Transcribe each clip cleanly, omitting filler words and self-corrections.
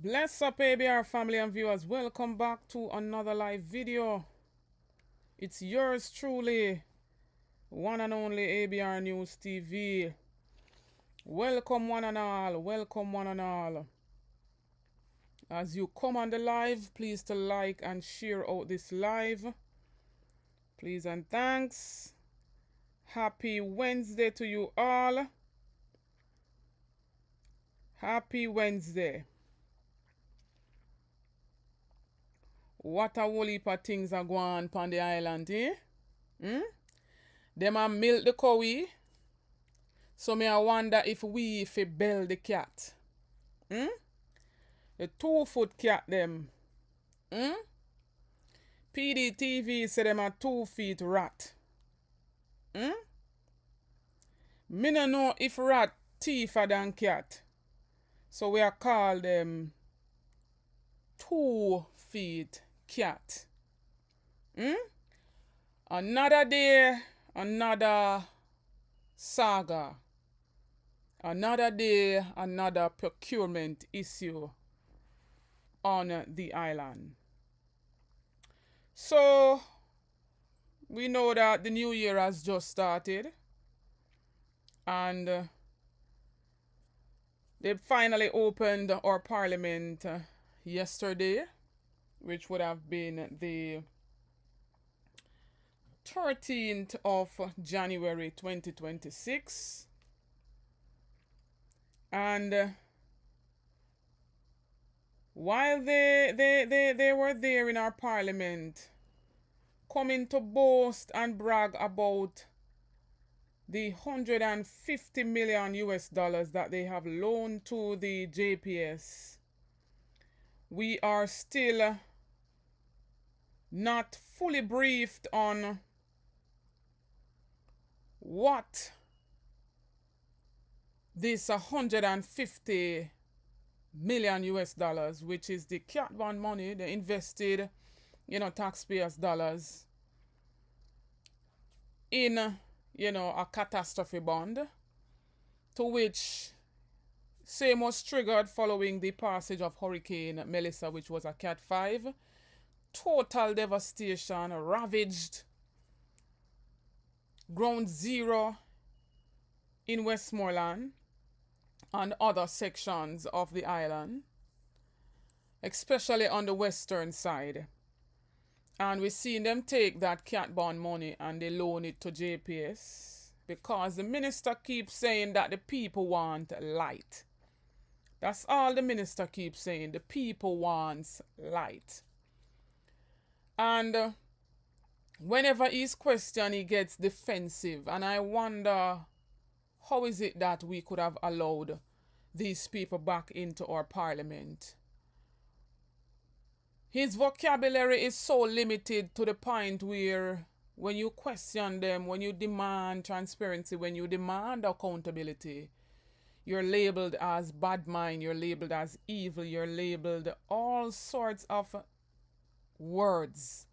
Bless up ABR family and viewers, welcome back to another live video. It's yours truly, one and only ABR News TV. Welcome one and all, welcome one and all. As you come on the live, please to like and share out this live. Please and thanks. Happy Wednesday to you all. Happy Wednesday. What a whole heap of things are going on the island, eh? Them a milk the cowie. So me I wonder if we bell the cat. The 2-foot cat them. PDTV say them a 2-feet rat. Me no know if rat thiefer than cat. So we are call them 2-feet cat. Another day, another saga. Another day, another procurement issue on the island. So, we know that the new year has just started. And they finally opened our parliament yesterday, which would have been the 13th of January 2026. And while they were there in our parliament, coming to boast and brag about the 150 million US dollars that they have loaned to the JPS, we are still not fully briefed on what this 150 million US dollars, which is the cat bond money they invested, taxpayers' dollars in, a catastrophe bond, to which same was triggered following the passage of Hurricane Melissa, which was a Cat 5. Total devastation, ravaged ground zero in Westmoreland and other sections of the island, especially on the western side. And we've seen them take that cat bond money and they loan it to JPS because the minister keeps saying that the people want light. That's all the minister keeps saying. The people wants light. And whenever he's questioned, he gets defensive. And I wonder, how is it that we could have allowed these people back into our parliament? His vocabulary is so limited to the point where when you question them, when you demand transparency, when you demand accountability, you're labeled as bad mind, you're labeled as evil, you're labeled all sorts of words.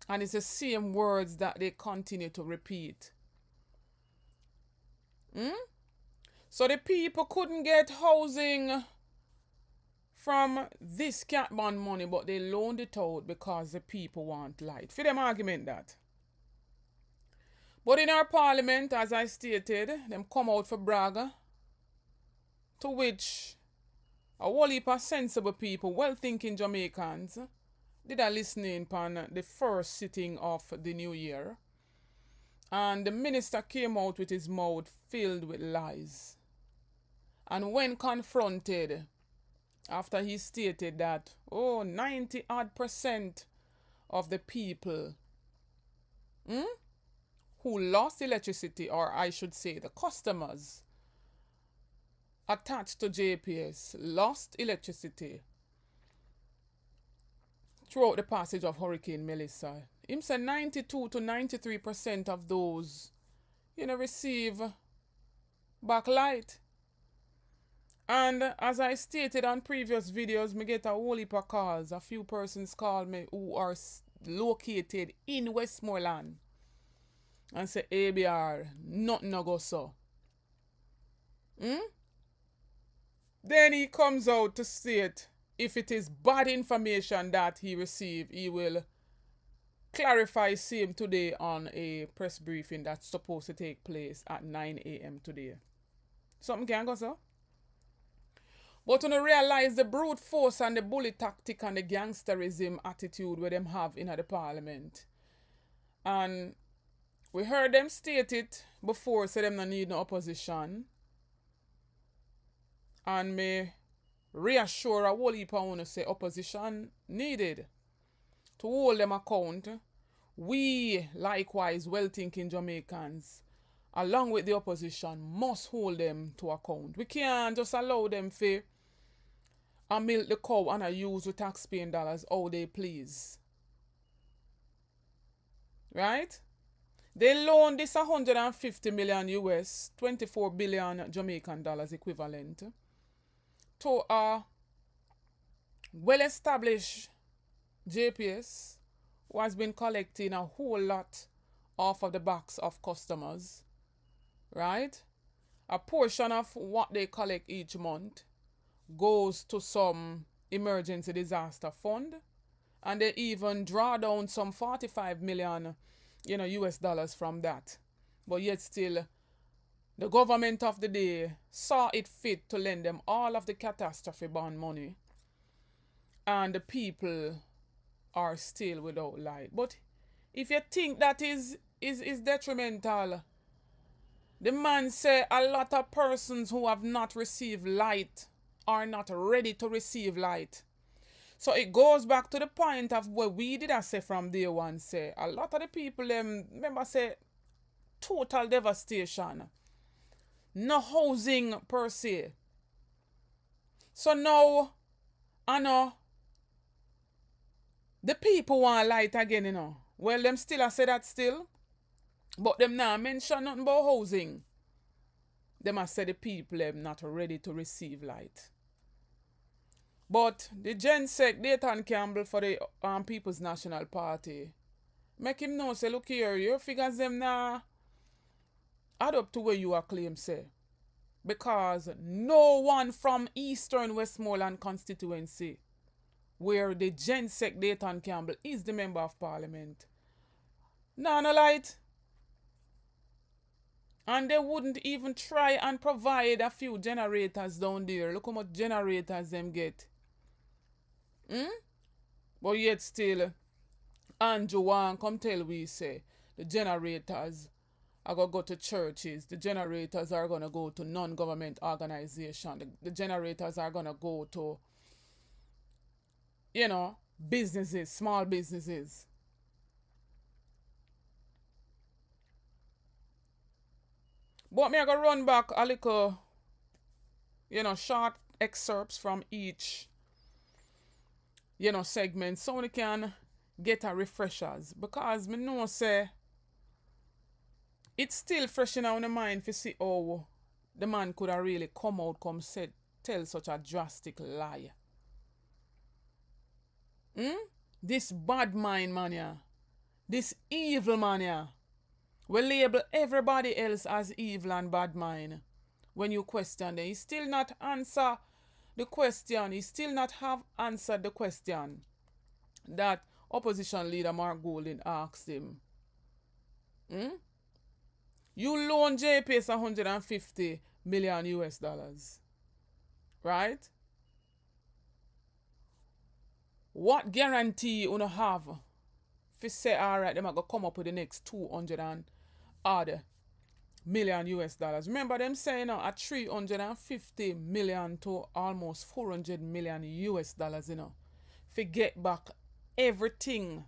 And it's the same words that they continue to repeat. So the people couldn't get housing from this cat bond money, but they loaned it out because the people want light. For them argument that. But in our parliament, as I stated, them come out for brag, to which a whole heap of sensible people, well-thinking Jamaicans, did a listening upon the first sitting of the new year. And the minister came out with his mouth filled with lies. And when confronted, after he stated that, 90% of the people who lost electricity, or I should say the customers attached to JPS, lost electricity throughout the passage of Hurricane Melissa. Him said 92 to 93% of those, receive back light. And as I stated on previous videos, me get a whole heap of calls. A few persons call me who are located in Westmoreland and say, ABR, nothing no go so. Then he comes out to state if it is bad information that he received, he will clarify same today on a press briefing that's supposed to take place at 9 a.m. today. Something can go so. But when you realize the brute force and the bully tactic and the gangsterism attitude where them have in the parliament. And we heard them state it before, say them no need no opposition. And me reassure a whole heap of want say opposition needed to hold them account. We, likewise, well-thinking Jamaicans, along with the opposition, must hold them to account. We can't just allow them to milk the cow and use the taxpaying dollars how they please. Right? They loaned this 150 million US, 24 billion Jamaican dollars equivalent, to a well-established JPS who has been collecting a whole lot off of the backs of customers, right? A portion of what they collect each month goes to some emergency disaster fund, and they even draw down some 45 million, US dollars from that. But yet still, the government of the day saw it fit to lend them all of the catastrophe bond money, and the people are still without light. But if you think that is detrimental, the man say a lot of persons who have not received light are not ready to receive light. So it goes back to the point of what we did I say from day one, say a lot of the people remember say total devastation, no housing per se. So now I know the people want light again, Well, them still I say that still, but them now mention nothing about housing. Them I say the people not ready to receive light. But the GenSec, Dayton Campbell for the People's National Party, make him know, say, look here, your figures them now add up to where you are claim, say. Because no one from Eastern Westmoreland constituency, where the GenSec Dayton Campbell is the member of parliament, no light. And they wouldn't even try and provide a few generators down there. Look how much generators them get. But yet still, Andrew Wan come tell we say the generators are going to go to churches. The generators are going to go to non-government organizations. The generators are going to go to, businesses, small businesses. But me I go run back a little, short excerpts from each, segment so we can get a refreshers. Because me know say it's still fresh in our mind to see how the man could have really come out, tell such a drastic lie. This bad mind mania, this evil mania, will label everybody else as evil and bad mind. When you question them, he still not answer the question. He still not have answered the question that opposition leader Mark Golding asked him. You loan JPS 150 million US dollars, right? What guarantee you have if you say, all right, them are going to come up with the next 200 and odd million US dollars. Remember them saying at 350 million to almost 400 million US dollars, if get back everything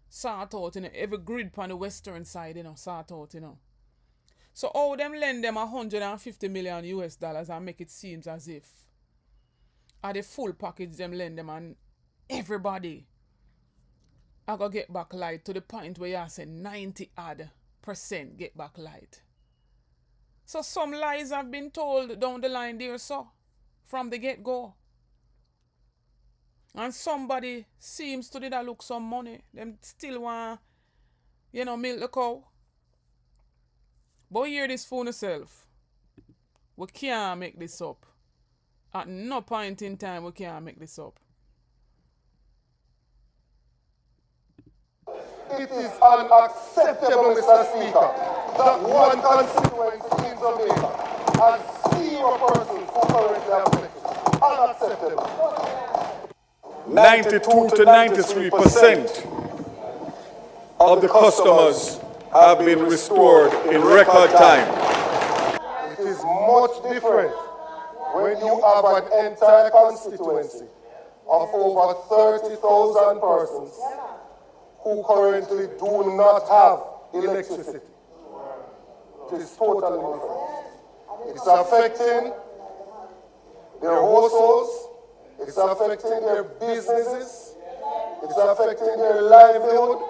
sort out, every grid on the western side, sort out, So how them lend them 150 million US dollars and make it seem as if at the full package them lend them and everybody I go get back light to the point where you say 90% get back light. So some lies have been told down the line there, so from the get-go. And somebody seems to did a look some money. Them still want, milk the cow. But hear this for yourself. We can't make this up. At no point in time we can't make this up. It is unacceptable, Mr. Speaker, that one constituency in Jamaica has 0 persons who currently have electricity. Unacceptable. 92 to 93% of the customers have been restored in record time. It is much different when you have an entire constituency of over 30,000 persons who currently do not have electricity. It is totally different. It's affecting their households, it's affecting their businesses, it's affecting their livelihood.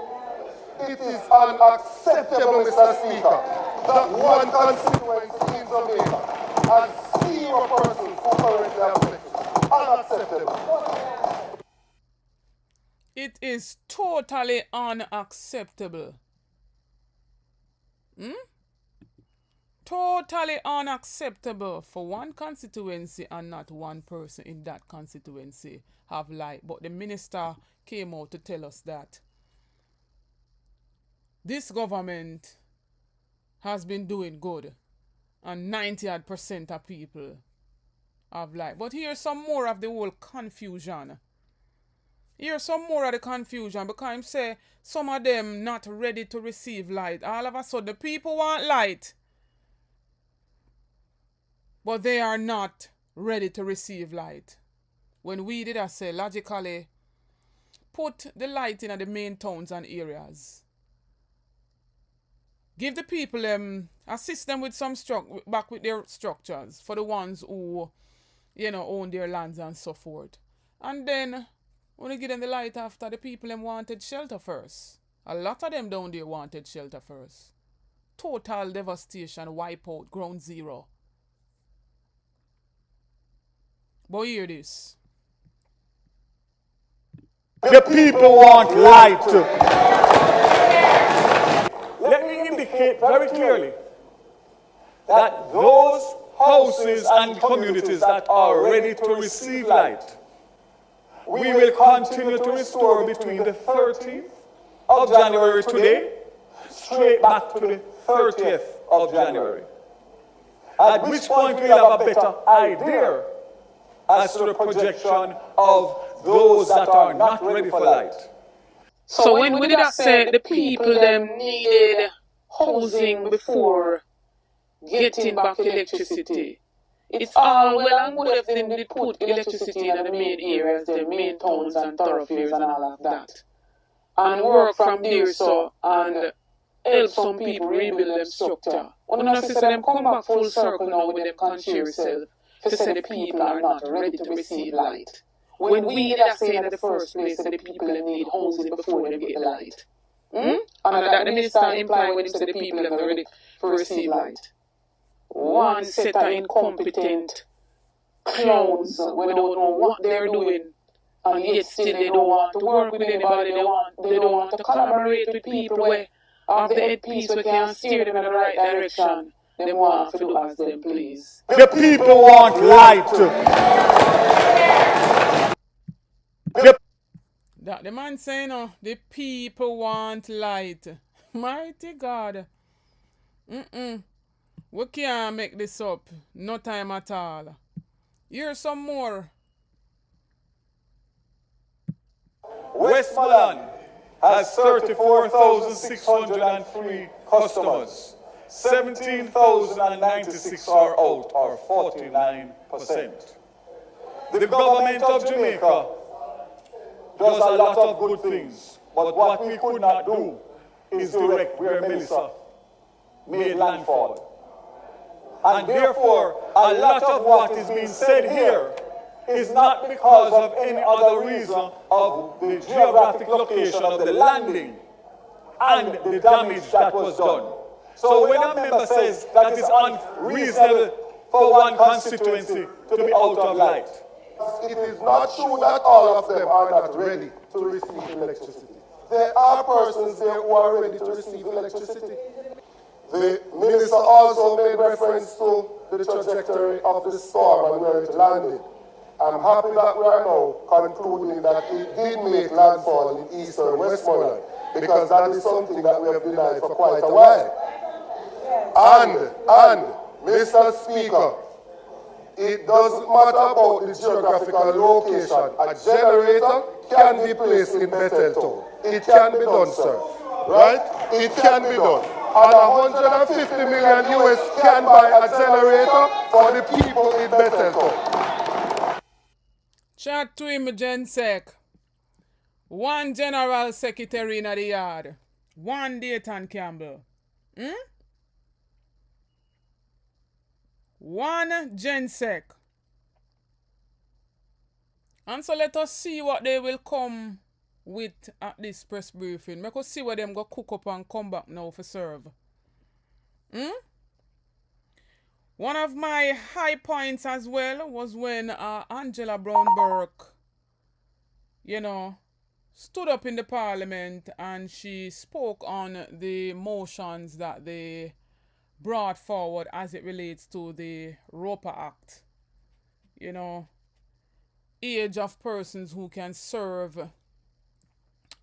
It is unacceptable, Mr. Speaker, that one constituency in Jamaica has 0 persons who currently have electricity. Unacceptable. It is totally unacceptable. Totally unacceptable for one constituency and not one person in that constituency have light. But the minister came out to tell us that this government has been doing good and 90% of people have light. But here's some more of the whole confusion. Here's some more of the confusion because I'm say some of them not ready to receive light. All of a sudden the people want light, but they are not ready to receive light. When we did, I say, logically, put the light in at the main towns and areas. Give the people, assist them with some back with their structures for the ones who, own their lands and so forth. And then, when you give them the light after, the people them wanted shelter first. A lot of them down there wanted shelter first. Total devastation, wipe out, ground zero. But hear this. The people want light. Let me indicate very clearly that those houses and communities that are ready to receive light, we will continue to restore between the 13th of January today, straight back to the 30th of January. At which point we'll have a better idea as to the projection of those that are not ready for light. So when we did that say the people them needed housing before getting back electricity, it's all well and good if they did put electricity in the main areas, the main towns and thoroughfares and all of that. And work from there so and help some people rebuild them structure. One of them say them come back full circle now with them conscious self to say the people are not ready to receive light. When we did that say in the first place that the people need housing before they get light. And that the minister implied when he said the people are ready to receive light. One set of incompetent clowns we don't know what they're doing, and yet still they don't want to work with anybody. They don't want to collaborate with people where have the headpiece we can steer them in the right direction. They want to do as them please. The people want light. That the man saying, the people want light. Mighty God. We can't make this up. No time at all. Here's some more. Westmoreland has 34,603 customers. 17,096 are out, or 49%. The government of Jamaica does a lot of good things, but what we could not do is direct where Melissa made landfall. And therefore, a lot of what is being said here is not because of any other reason of the geographic location of the landing and the damage that was done. So when a member says that it's unreasonable for one constituency to be out of light, it is not true that all of them are not ready to receive electricity. There are persons there who are ready to receive electricity. The minister also made reference to the trajectory of the storm and where it landed. I'm happy that we are now concluding that it did make landfall in eastern Westmoreland, because that is something that we have denied for quite a while. And Mr. Speaker, it doesn't matter about the geographical location. A generator can be placed in Betheltown. It can be done, sir. Right? It can be done. And 150 million US can buy a generator for the people in Betheltown. Chat to him, Gensec. One general secretary in the yard. One Dayton Campbell. One Gensec. And so let us see what they will come with at this press briefing. Make us see what them go cook up and come back now for serve. One of my high points as well was when Angela Brown Burke, stood up in the parliament and she spoke on the motions that they brought forward as it relates to the Roper Act. Age of persons who can serve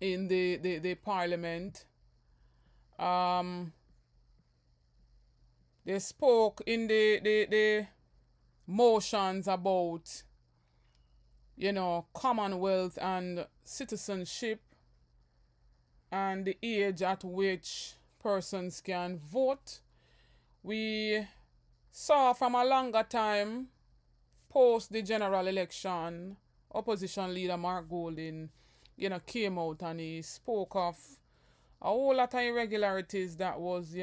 in the parliament. They spoke in the motions about, Commonwealth and citizenship and the age at which persons can vote. We saw from a longer time, post the general election, opposition leader Mark Golding, came out and he spoke of a whole lot of irregularities that was,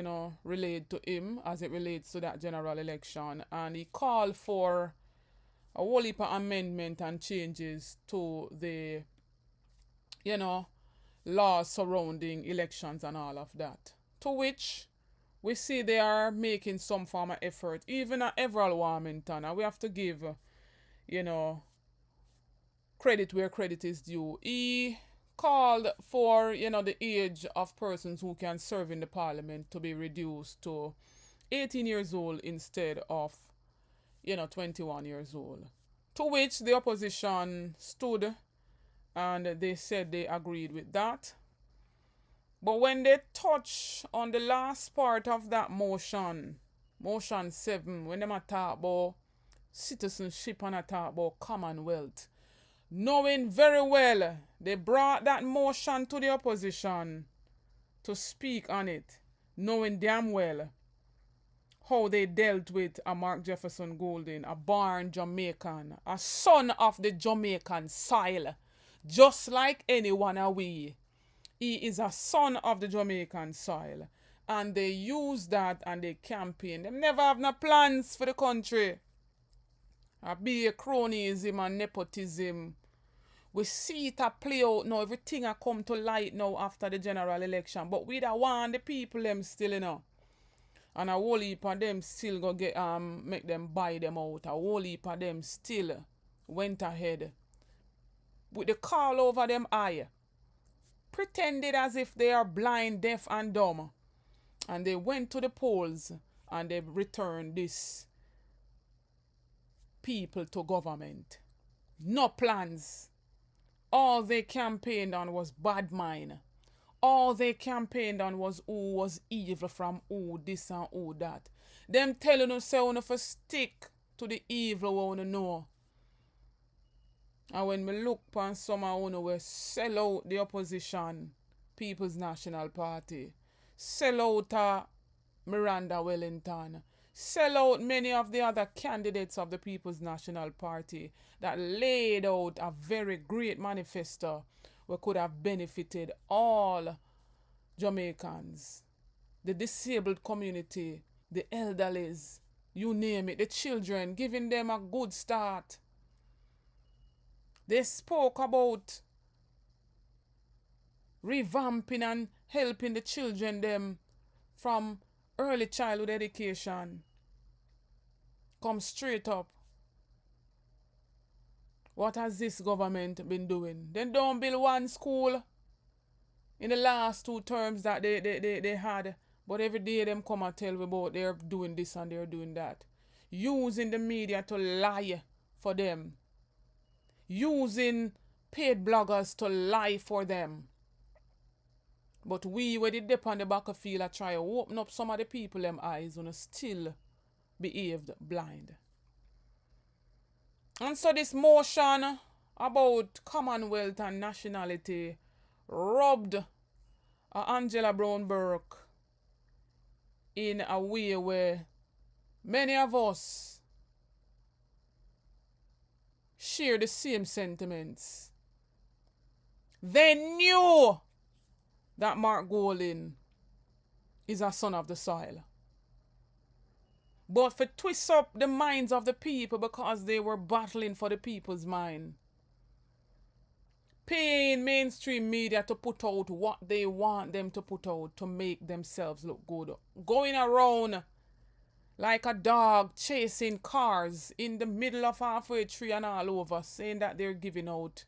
related to him as it relates to that general election. And he called for a whole heap of amendment and changes to the, laws surrounding elections and all of that. To which we see they are making some form of effort, even at Everall Warmington, and we have to give, credit where credit is due. He called for, the age of persons who can serve in the parliament to be reduced to 18 years old instead of, 21 years old. To which the opposition stood and they said they agreed with that. But when they touch on the last part of that motion 7, when they talk about citizenship and talk about Commonwealth, knowing very well they brought that motion to the opposition to speak on it, knowing damn well how they dealt with a Mark Jefferson Golding, a born Jamaican, a son of the Jamaican soil, just like any one of we. He is a son of the Jamaican soil. And they use that and they campaign. They never have no plans for the country. Be a cronyism and nepotism. We see it a play out now. Everything a come to light now after the general election. But we da want the people them still, And a whole heap of them still go get make them buy them out. A whole heap of them still went ahead with the call over them eye, pretended as if they are blind, deaf, and dumb. And they went to the polls and they returned this people to government. No plans. All they campaigned on was bad mind. All they campaigned on was who was evil from who this and who that. Them telling us say we for stick to the evil we know. And when me look upon some of you we sell out the opposition, People's National Party, sell out Miranda Wellington, sell out many of the other candidates of the People's National Party that laid out a very great manifesto which could have benefited all Jamaicans, the disabled community, the elderlies, you name it, the children, giving them a good start. They spoke about revamping and helping the children them from early childhood education. Come straight up. What has this government been doing? They don't build one school in the last 2 terms that they had. But every day them come and tell me about they're doing this and they're doing that. Using the media to lie for them. using paid bloggers to lie for them. But we, where they dip on the back of field, I try to open up some of the people them eyes and still behaved blind. And so this motion about Commonwealth and nationality rubbed Angela Brown Burke in a way where many of us share the same sentiments. They knew that Mark Golding is a son of the soil. But for twist up the minds of the people because they were battling for the people's mind, paying mainstream media to put out what they want them to put out to make themselves look good. Going around like a dog chasing cars in the middle of halfway tree and all over, saying that they're giving out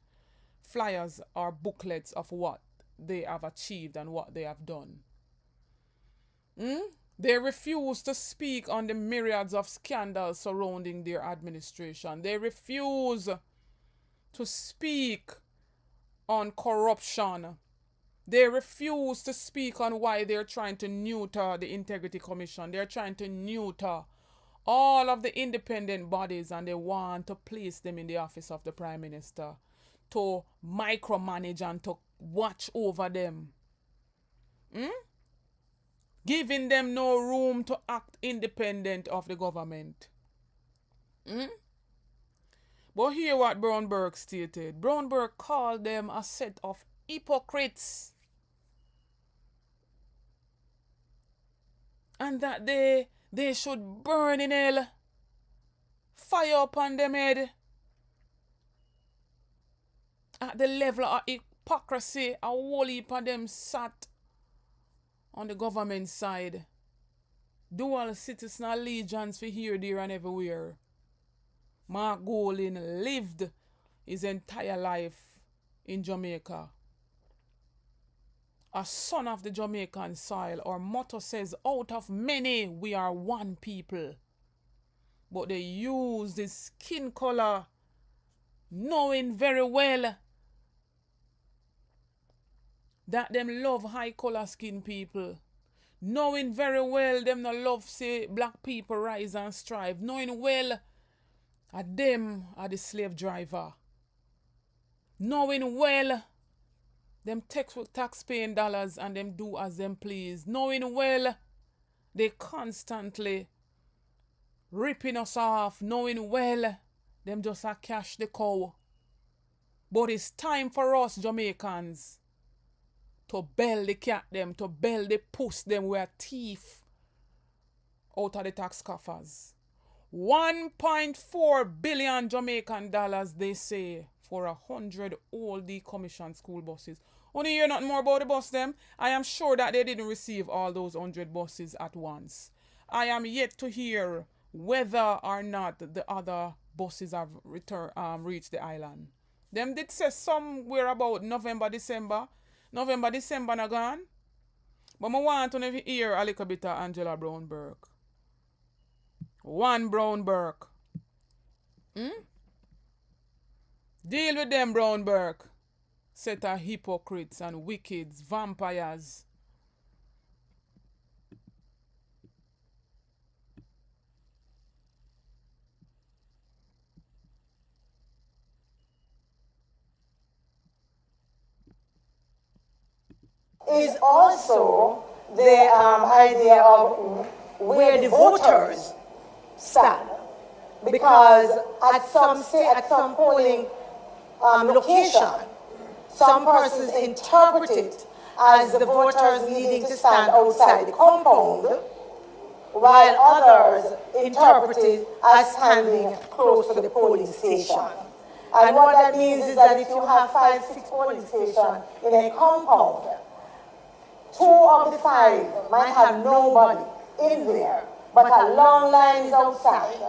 flyers or booklets of what they have achieved and what they have done. They refuse to speak on the myriads of scandals surrounding their administration. They refuse to speak on corruption. They refuse to speak on why they're trying to neuter the Integrity Commission. They're trying to neuter all of the independent bodies, and they want to place them in the office of the Prime Minister to micromanage and to watch over them. Giving them no room to act independent of the government. But hear what Brown Burke stated. Brown Burke called them a set of hypocrites. And that they should burn in hell. Fire upon them head. At the level of hypocrisy, a whole heap of them sat on the government side. Dual citizen allegiance for here, there, and everywhere. Mark Golding lived his entire life in Jamaica. A son of the Jamaican soil. Our motto says, out of many, we are one people. But they use this skin color, knowing very well that them love high color skin people. Knowing very well them no love say black people rise and strive. Knowing well them are the slave driver. Knowing well them take tax-paying dollars and them do as them please. Knowing well they constantly ripping us off. Knowing well them just a cash the cow. But it's time for us Jamaicans to bell the cat them, to bell the puss them, we are thief out of the tax coffers. 1.4 billion Jamaican dollars, they say, for 100 old decommissioned school buses. Only hear nothing more about the bus them. I am sure that they didn't receive all those 100 buses at once. I am yet to hear whether or not the other buses have reached the island. Them did say somewhere about November, December not gone. But I want to hear a little bit of Angela Brown Burke. One Brown Burke. Deal with them, Brown Burke. Set of hypocrites and wickeds, vampires. Is also the idea of where the voters stand, because at some polling location, some persons interpret it as the voters needing to stand outside the compound, while others interpret it as standing close to the polling station. And what that means is that if you have 5-6 polling stations in a compound, 2 of the 5 might have nobody in there, but a long line is outside,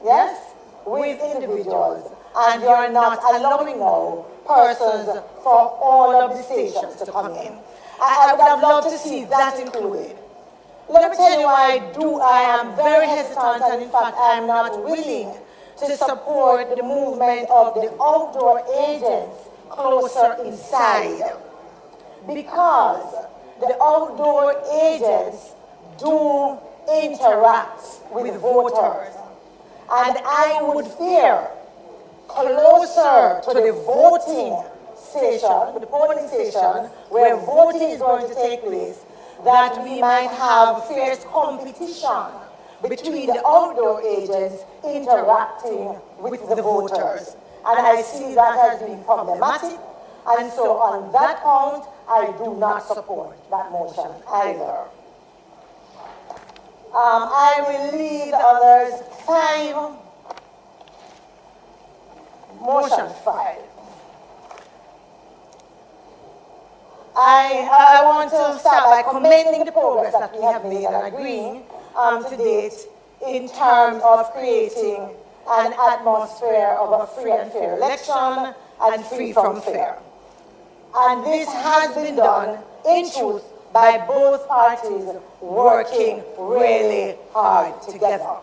yes, with individuals, and you're not allowing now persons for all of the stations to come in. I would have loved to see that included. Let me tell you why I am very hesitant, and in fact I am not willing to support the movement of the outdoor agents closer inside, because the outdoor agents do interact with voters. And I would fear closer to the voting station, the polling station, where voting is going to take place, that we might have fierce competition between the outdoor agents interacting with the voters. And I see that as being problematic. And so on that count, I do not support that motion either. I will leave the others 5. Motion 5. I want to start by commending the progress that we have made and agreeing to date in terms of creating an atmosphere of a free and fair election and free from fear. And this has been done, in truth, by both parties working really hard together.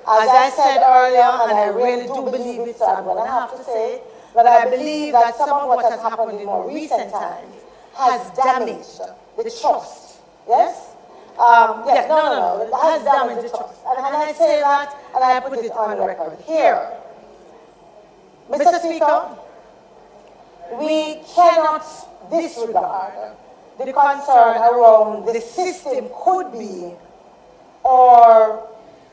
As I said earlier, and I really do believe it, so I'm going to have to say that I believe that some of what has happened in more recent times has damaged the trust. Yes? It has damaged the trust. And I say that, and I put it on record here. Mr. Speaker, we cannot disregard the concern around the system could be, or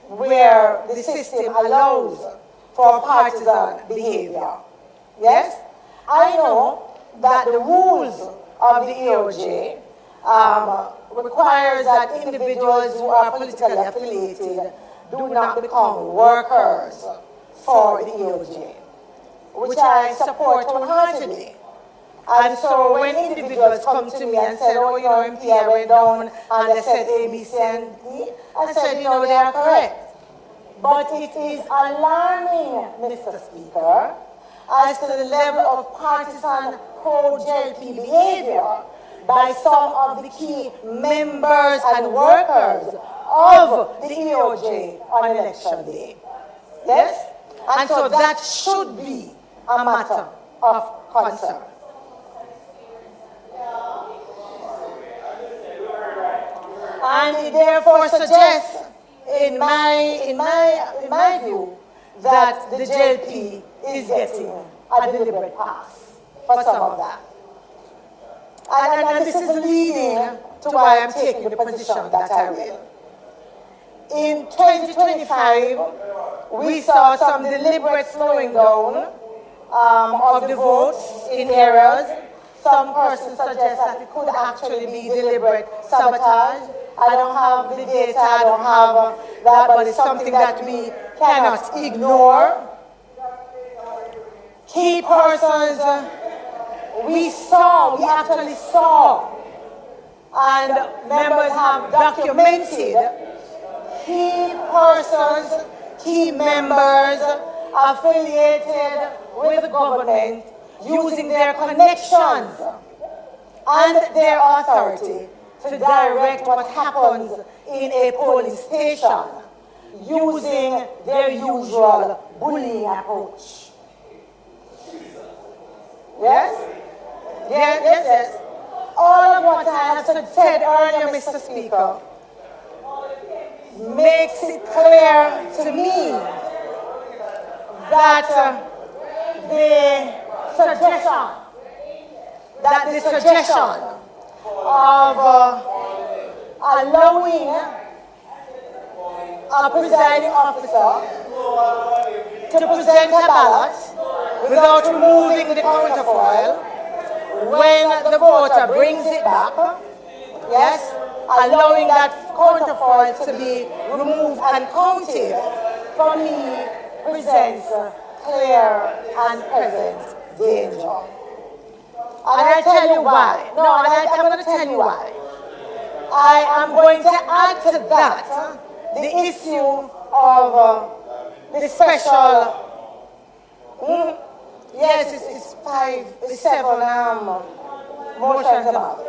where the system allows for partisan behavior. Yes? I know that the rules of the EOJ requires that individuals who are politically affiliated do not become workers for the EOJ, which I support wholeheartedly. And so when individuals come to me and said, oh, you know, MP, I went down and they said A, B, C, and D, I said, you know, they are correct. But it is alarming, Mr. Speaker, as to the level of partisan pro-JLP behavior by some of the key members and workers of the EOJ on election day. Yes? And so that should be a matter of concern. And it therefore suggests, in my view, that the JLP is getting a deliberate pass for some of that. And this is leading to why I'm taking the position that I will. In 2025, we saw some deliberate slowing down of the votes in areas. Some persons suggest that it could actually be deliberate sabotage. I don't have the data, I don't have that, but it's something that we cannot ignore. Key persons, we actually saw, and members have documented key persons, key members affiliated with the government using their connections and their authority to direct what happens in a polling station using their usual bullying approach. Yes? Yes. All of what I have said earlier, Mr. Speaker, makes it clear to me that the suggestion of allowing a presiding officer to present a ballot without removing the counterfoil when the voter brings it back, yes, allowing that counterfoil to be removed and counted, for me, presents clear and present danger. And I tell you why. No, and I'm going to tell you why. I am going to add to that the issue of the special, yes, it's 7 motions about it.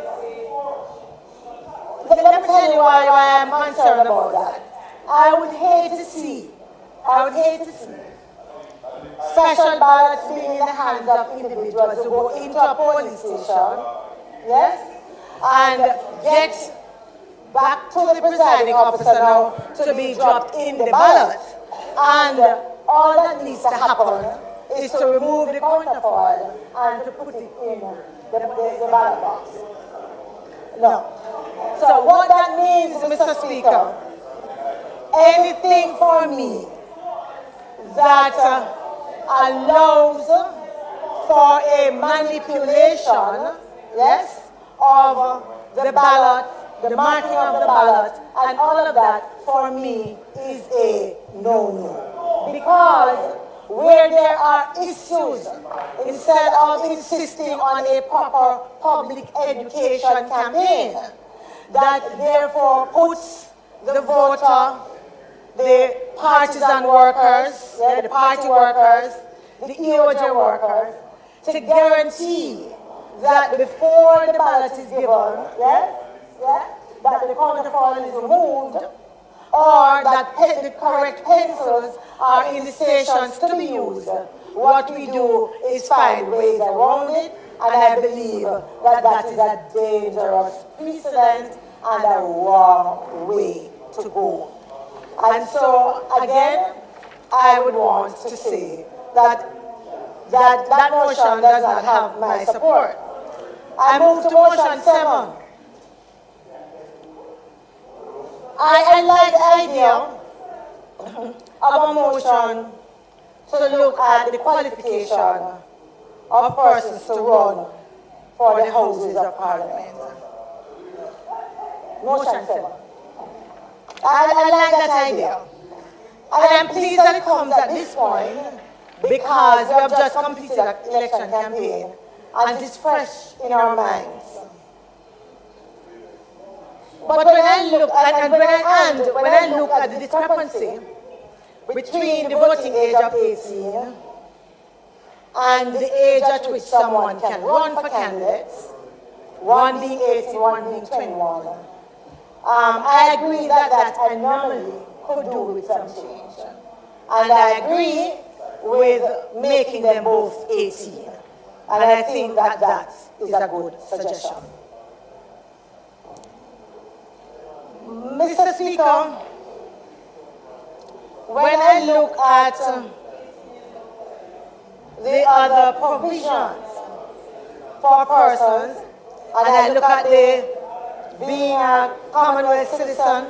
Let me tell you why I'm concerned about that. I would hate to see special ballots being in the hands of individuals who go into a polling station, yes, and get back to the presiding officer now to be dropped in the ballot. And all that needs to happen is to remove the counterfoil and to put it in the ballot box. No. So what that means, Mr. Speaker, anything for me that allows for a manipulation, yes, of the ballot, the marking of the ballot, and all of that, for me, is a no-no. Because where there are issues, instead of insisting on a proper public education campaign, that therefore puts the voter, the partisan workers, the party workers, the EOJ workers, to guarantee that before the ballot is given, that the counterfoil is removed, or that the correct pencils are in the stations to be used. What we do is find ways around it, and I believe that that is a dangerous precedent and a wrong way to go. And so, again, I would want to say that that motion does not have my support. I move to motion 7. I like the idea of a motion to look at the qualification of persons to run for the Houses of Parliament. Motion 7. I like that idea. And I'm pleased that it comes at this point because we have just completed an election campaign and it's fresh in our minds. But when I look at the discrepancy between the voting age of 18 and the age at which someone can run for candidates, one being 18, one being 21, I agree that that anomaly could do with some change. And I agree with making them both 18. And I think that that is a good suggestion. Mr. Speaker, when I look at the other provisions for persons, and I look at the being a Commonwealth citizen,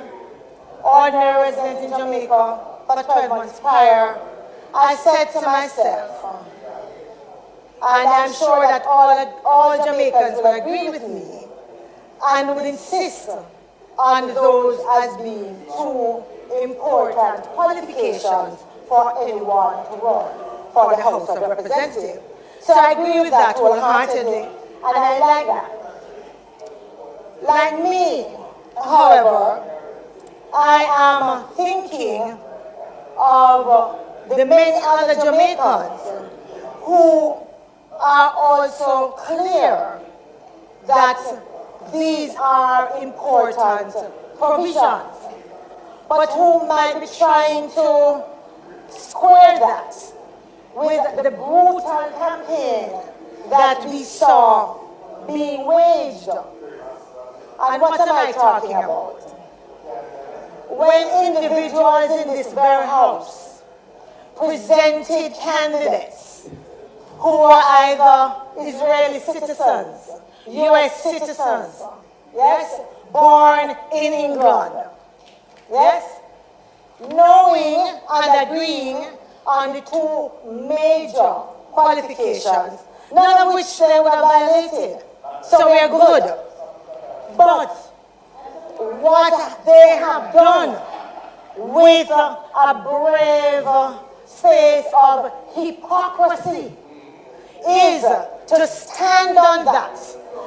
ordinary resident in Jamaica for 12 months prior, I said to myself, and I'm sure that all Jamaicans will agree with me, and would insist on those as being two important qualifications for anyone to run for the House of Representatives. So I agree with that wholeheartedly, and I like that. Like me, however, I am thinking of the many other Jamaicans who are also clear that these are important provisions, but who might be trying to square that with the brutal campaign that we saw being waged. And what am I talking about? When individuals in this very house presented candidates who are either Israeli citizens, US citizens, yes, born in England, yes, knowing and agreeing on the two major qualifications, none of which they would have violated. So we are good. But what they have done with a brave face of hypocrisy is to stand on that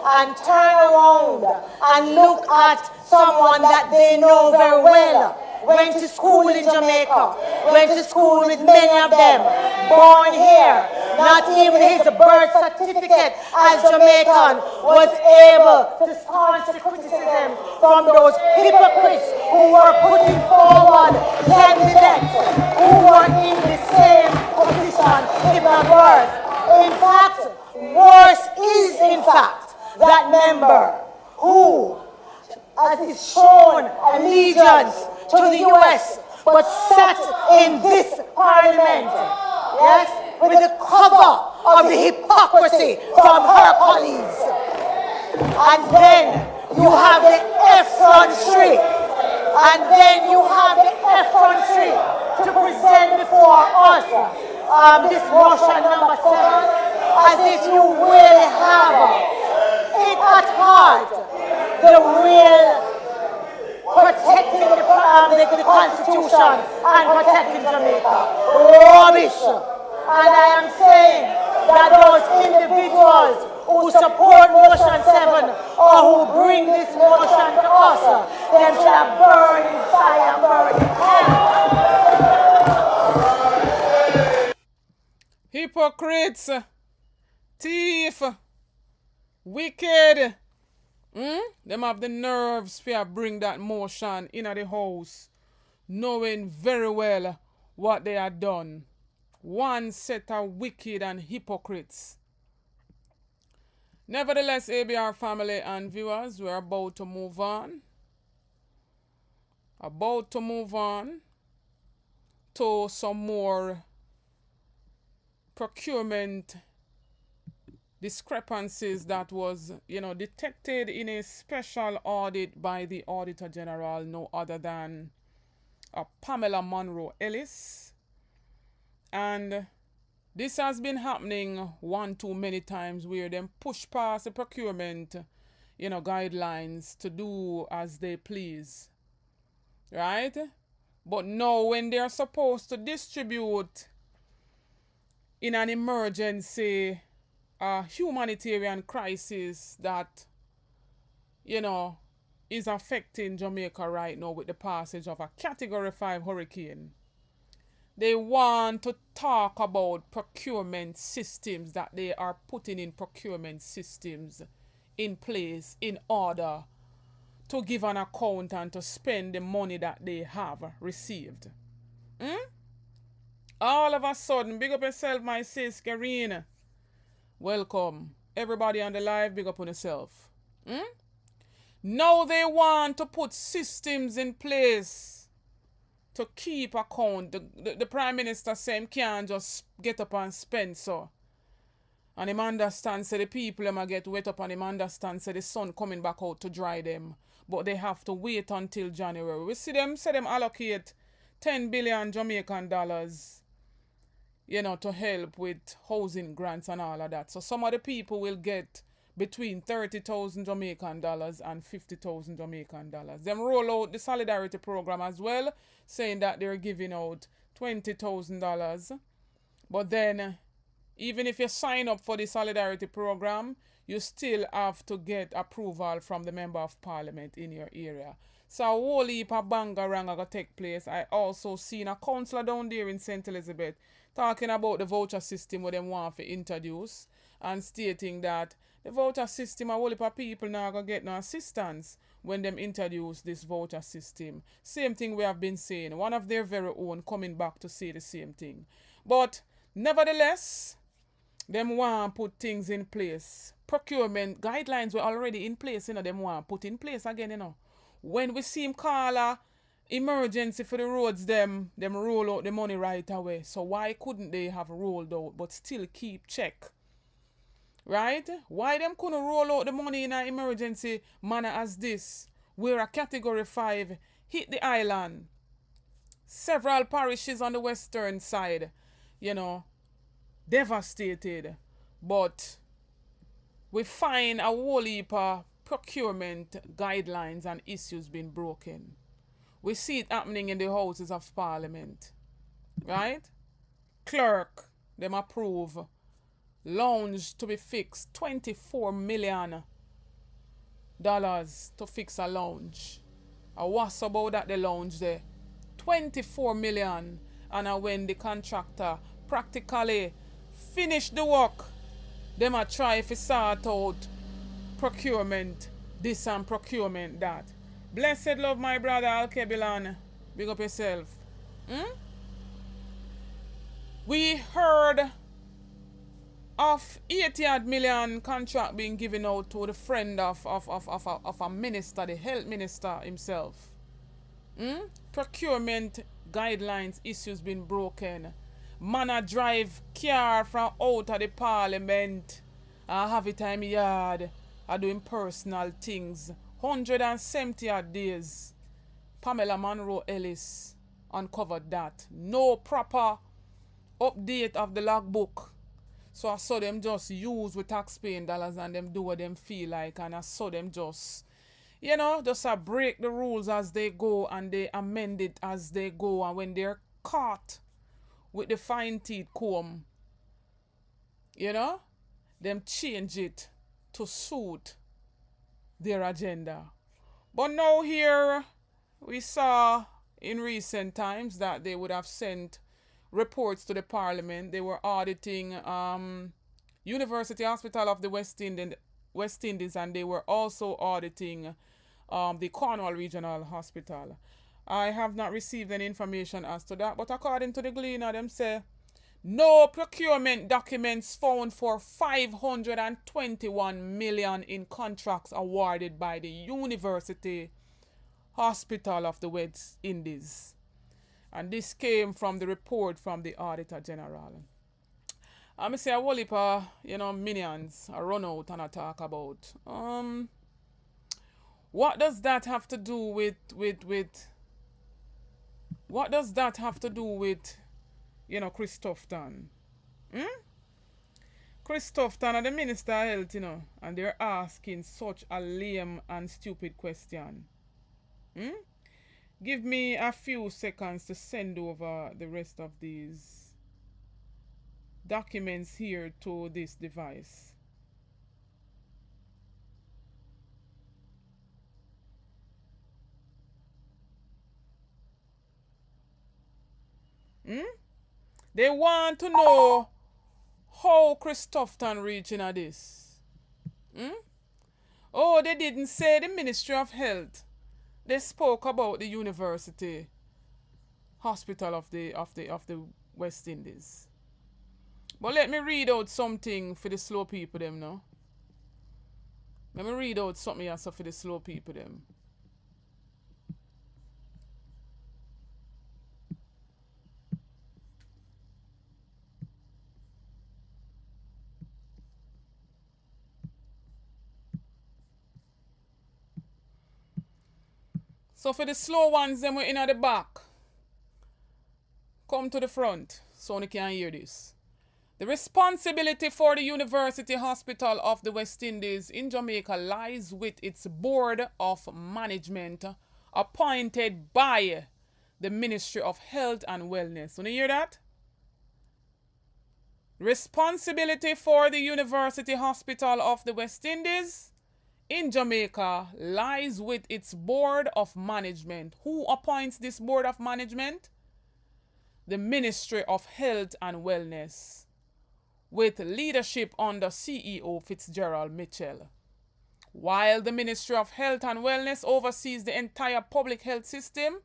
and turn around and look at someone that they know very well, went to school in Jamaica, went to school with many of them, born here, not even his birth certificate as Jamaican was able to staunch the criticism from those hypocrites who were putting forward candidates who were in the same position if not worse. In fact, worse is in fact that member who has shown allegiance to the US but sat in this parliament, yes, with the cover of the hypocrisy from her colleagues. And then you have the effrontery, to present before us this motion number 7, as if you really have it at heart, the real protecting the Constitution and protecting Jamaica. Rubbish. And I am saying that those individuals who support motion 7 or who bring this motion to us, them shall burn in fire, burn in hell. Hypocrites, thief, wicked. Them have the nerves to bring that motion in the house, knowing very well what they had done. One set of wicked and hypocrites. Nevertheless, ABR family and viewers, we're about to move on. To some more procurement discrepancies that was, detected in a special audit by the Auditor General, no other than Pamela Monroe Ellis. And this has been happening one too many times, where them push past the procurement, guidelines to do as they please, right? But now when they're supposed to distribute in an emergency, humanitarian crisis that, is affecting Jamaica right now with the passage of a Category 5 hurricane, they want to talk about procurement systems, that they are putting in procurement systems in place in order to give an account and to spend the money that they have received. All of a sudden, big up yourself, my sis, Karina. Welcome. Everybody on the live, big up on yourself. Now they want to put systems in place to keep account. The Prime Minister saying can't just get up and spend so. And him understand say the people them get wet up, and him understand say the sun coming back out to dry them. But they have to wait until January. We see them say them allocate 10 billion Jamaican dollars, to help with housing grants and all of that. So some of the people will get between 30,000 Jamaican dollars and 50,000 Jamaican dollars. Them roll out the Solidarity program as well, saying that they're giving out $20,000. But then, even if you sign up for the Solidarity program, you still have to get approval from the Member of Parliament in your area. So a whole heap of bangaranga gonna take place. I also seen a councillor down there in St. Elizabeth talking about the voucher system where them want to introduce, and stating that the voucher system, a whole heap of people now gonna get no assistance when them introduce this voucher system. Same thing we have been saying. One of their very own coming back to say the same thing. But nevertheless, them want to put things in place. Procurement guidelines were already in place, them want to put in place again, When we see him call a emergency for the roads, them roll out the money right away. So why couldn't they have rolled out but still keep check? Right? Why them couldn't roll out the money in an emergency manner as this, where a Category 5 hit the island? Several parishes on the western side, devastated. But we find a whole heap of procurement guidelines and issues being broken. We see it happening in the Houses of Parliament. Right? Clerk, them approve lounge to be fixed. $24 million to fix a lounge. What's about that, the lounge there? 24 million. And when the contractor practically finish the work, them a try to sort out procurement this and procurement that. Blessed love, my brother Al-Kebilan. Big up yourself. We heard of 80 million contract being given out to the friend of a minister, the health minister himself. Procurement guidelines issues been broken. Man a drive car from out of the parliament and have it in yard a doing personal things. 170 odd days. Pamela Monroe Ellis uncovered that. No proper update of the logbook. So I saw them just use with taxpaying dollars and them do what them feel like, and I saw them just, just break the rules as they go and they amend it as they go, and when they're caught with the fine teeth comb, them change it to suit their agenda. But now here we saw in recent times that they would have sent reports to the parliament. They were auditing University Hospital of the West Indies, and they were also auditing the Cornwall Regional Hospital. I have not received any information as to that, but according to the Gleaner, them say no procurement documents found for 521 million in contracts awarded by the University Hospital of the West Indies. And this came from the report from the Auditor General. I'm say a whole heap of, minions I run out and I talk about. What does that have to do with what does that have to do with, Chris Tufton? Chris Tufton are the Minister of Health, and they're asking such a lame and stupid question. Give me a few seconds to send over the rest of these documents here to this device. They want to know how Chris Tufton reaching at this. Oh, they didn't say the Ministry of Health. They spoke about the University Hospital of the West Indies. But let me read out something for the slow people them now. Let me read out something else for the slow people them. So for the slow ones, them we're in at the back. Come to the front so you can hear this. The responsibility for the University Hospital of the West Indies in Jamaica lies with its Board of Management appointed by the Ministry of Health and Wellness. You hear that? Responsibility for the University Hospital of the West Indies in Jamaica lies with its Board of Management. Who appoints this Board of Management? The Ministry of Health and Wellness, with leadership under CEO Fitzgerald Mitchell. While the Ministry of Health and Wellness oversees the entire public health system,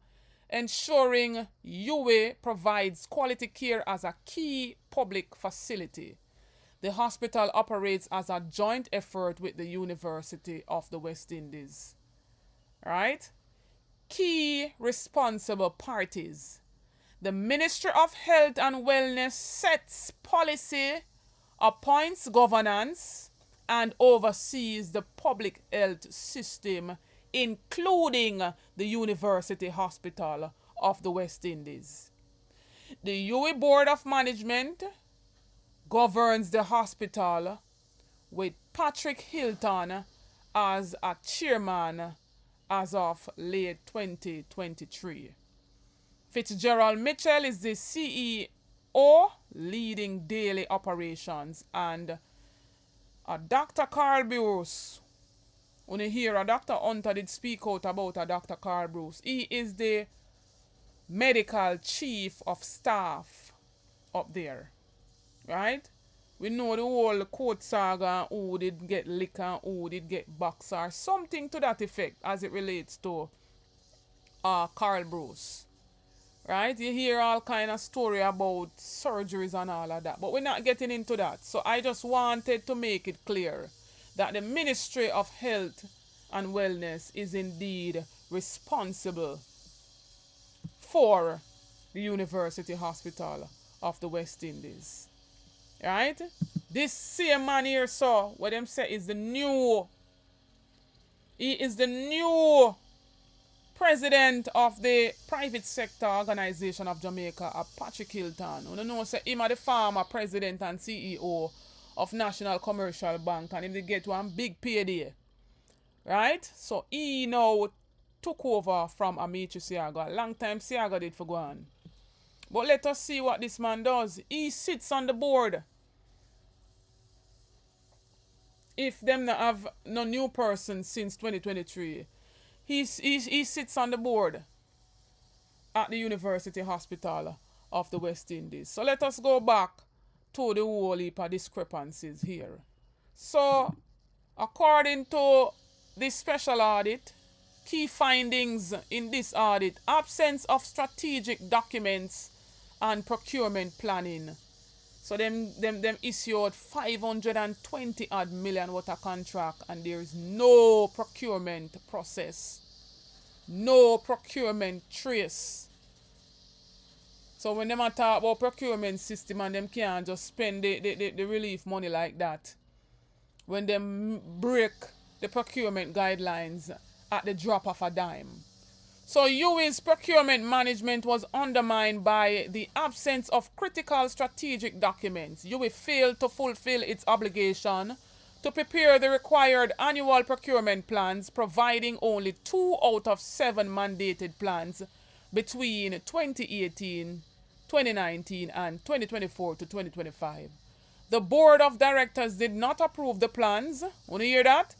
ensuring UWE provides quality care as a key public facility. The hospital operates as a joint effort with the University of the West Indies. Right? Key responsible parties. The Ministry of Health and Wellness sets policy, appoints governance, and oversees the public health system, including the University Hospital of the West Indies. The UWE Board of Management governs the hospital with Patrick Hilton as a chairman as of late 2023. Fitzgerald Mitchell is the CEO leading daily operations, and Dr. Carl Bruce, when you hear a Dr. Hunter did speak out about a Dr. Carl Bruce, he is the medical chief of staff up there, right? We know the whole court saga, who did get liquor, who did get boxer, something to that effect as it relates to Carl Bruce, right? You hear all kind of story about surgeries and all of that, but we're not getting into that. So I just wanted to make it clear that the Ministry of Health and Wellness is indeed responsible for the University Hospital of the West Indies. Right? This same man here, so what them say is he is the new president of the private sector organization of Jamaica, Patrick Hilton. You know, say him are the former president and CEO of National Commercial Bank, and him they get one big payday. Right? So he now took over from Amici Saga. A long time Saga did for go on. But let us see what this man does. He sits on the board. If them not have no new person since 2023, he sits on the board at the University Hospital of the West Indies. So let us go back to the whole heap of discrepancies here. So, according to this special audit, key findings in this audit: absence of strategic documents and procurement planning. So them issued 520 odd million worth of contract, and there is no procurement process, no procurement trace. So when them talk about procurement system, and them can't just spend the relief money like that, when them break the procurement guidelines at the drop of a dime. So UWI's procurement management was undermined by the absence of critical strategic documents. UWI failed to fulfill its obligation to prepare the required annual procurement plans, providing only 2 out of 7 mandated plans between 2018, 2019, and 2024 to 2025. The board of directors did not approve the plans. Want to hear that?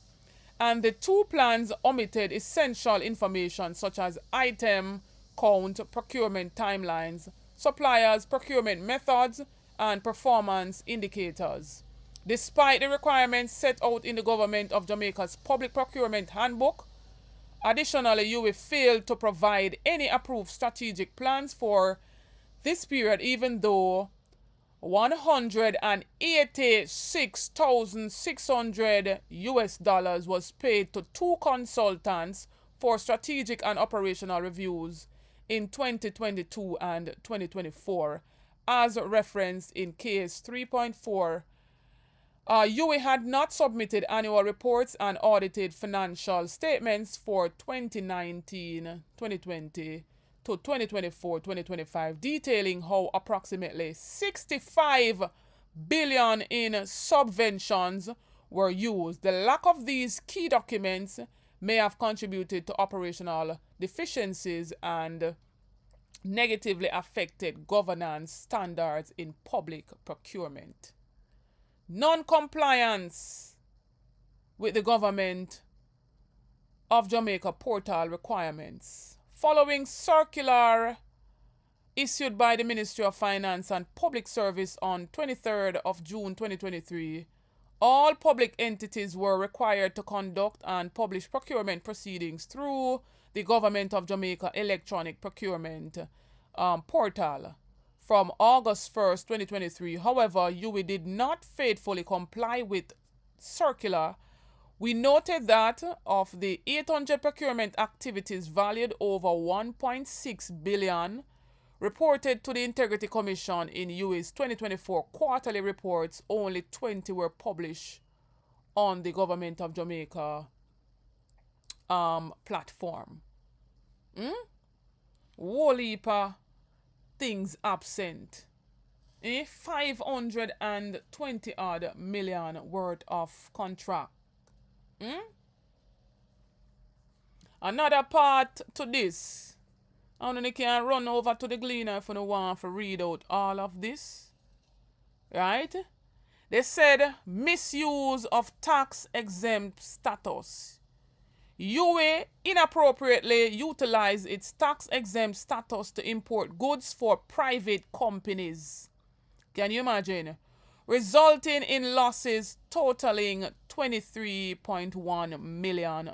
And the 2 plans omitted essential information such as item count, procurement timelines, suppliers, procurement methods, and performance indicators. Despite the requirements set out in the Government of Jamaica's Public Procurement Handbook, additionally, UWI failed to provide any approved strategic plans for this period, even though $186,600 was paid to 2 consultants for strategic and operational reviews in 2022 and 2024, as referenced in case 3.4. UWI had not submitted annual reports and audited financial statements for 2019, 2020 to 2024-2025, detailing how approximately 65 billion in subventions were used. The lack of these key documents may have contributed to operational deficiencies and negatively affected governance standards in public procurement. Non-compliance with the Government of Jamaica portal requirements. Following circular issued by the Ministry of Finance and Public Service on 23rd of June 2023, all public entities were required to conduct and publish procurement proceedings through the Government of Jamaica electronic procurement portal from August 1st, 2023. However, UWI did not faithfully comply with circular. We noted that of the 800 procurement activities valued over 1.6 billion reported to the Integrity Commission in UWI's 2024 quarterly reports, only 20 were published on the Government of Jamaica platform. Whole heap of things absent. 520 odd million worth of contract. Another part to this. I don't know, you can run over to the Gleaner if you want to read out all of this. Right? They said misuse of tax exempt status. UWI inappropriately utilized its tax exempt status to import goods for private companies. Can you imagine? Resulting in losses totaling $23.1 million.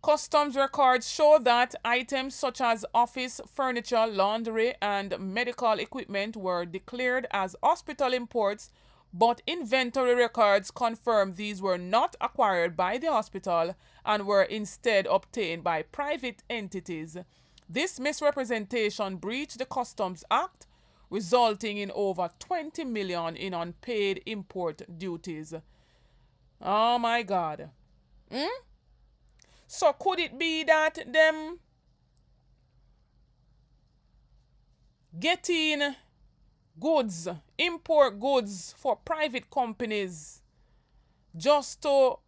Customs records show that items such as office furniture, laundry, and medical equipment were declared as hospital imports, but inventory records confirm these were not acquired by the hospital and were instead obtained by private entities. This misrepresentation breached the Customs Act, resulting in over 20 million in unpaid import duties. Oh my God. So could it be that them getting goods, import goods for private companies just to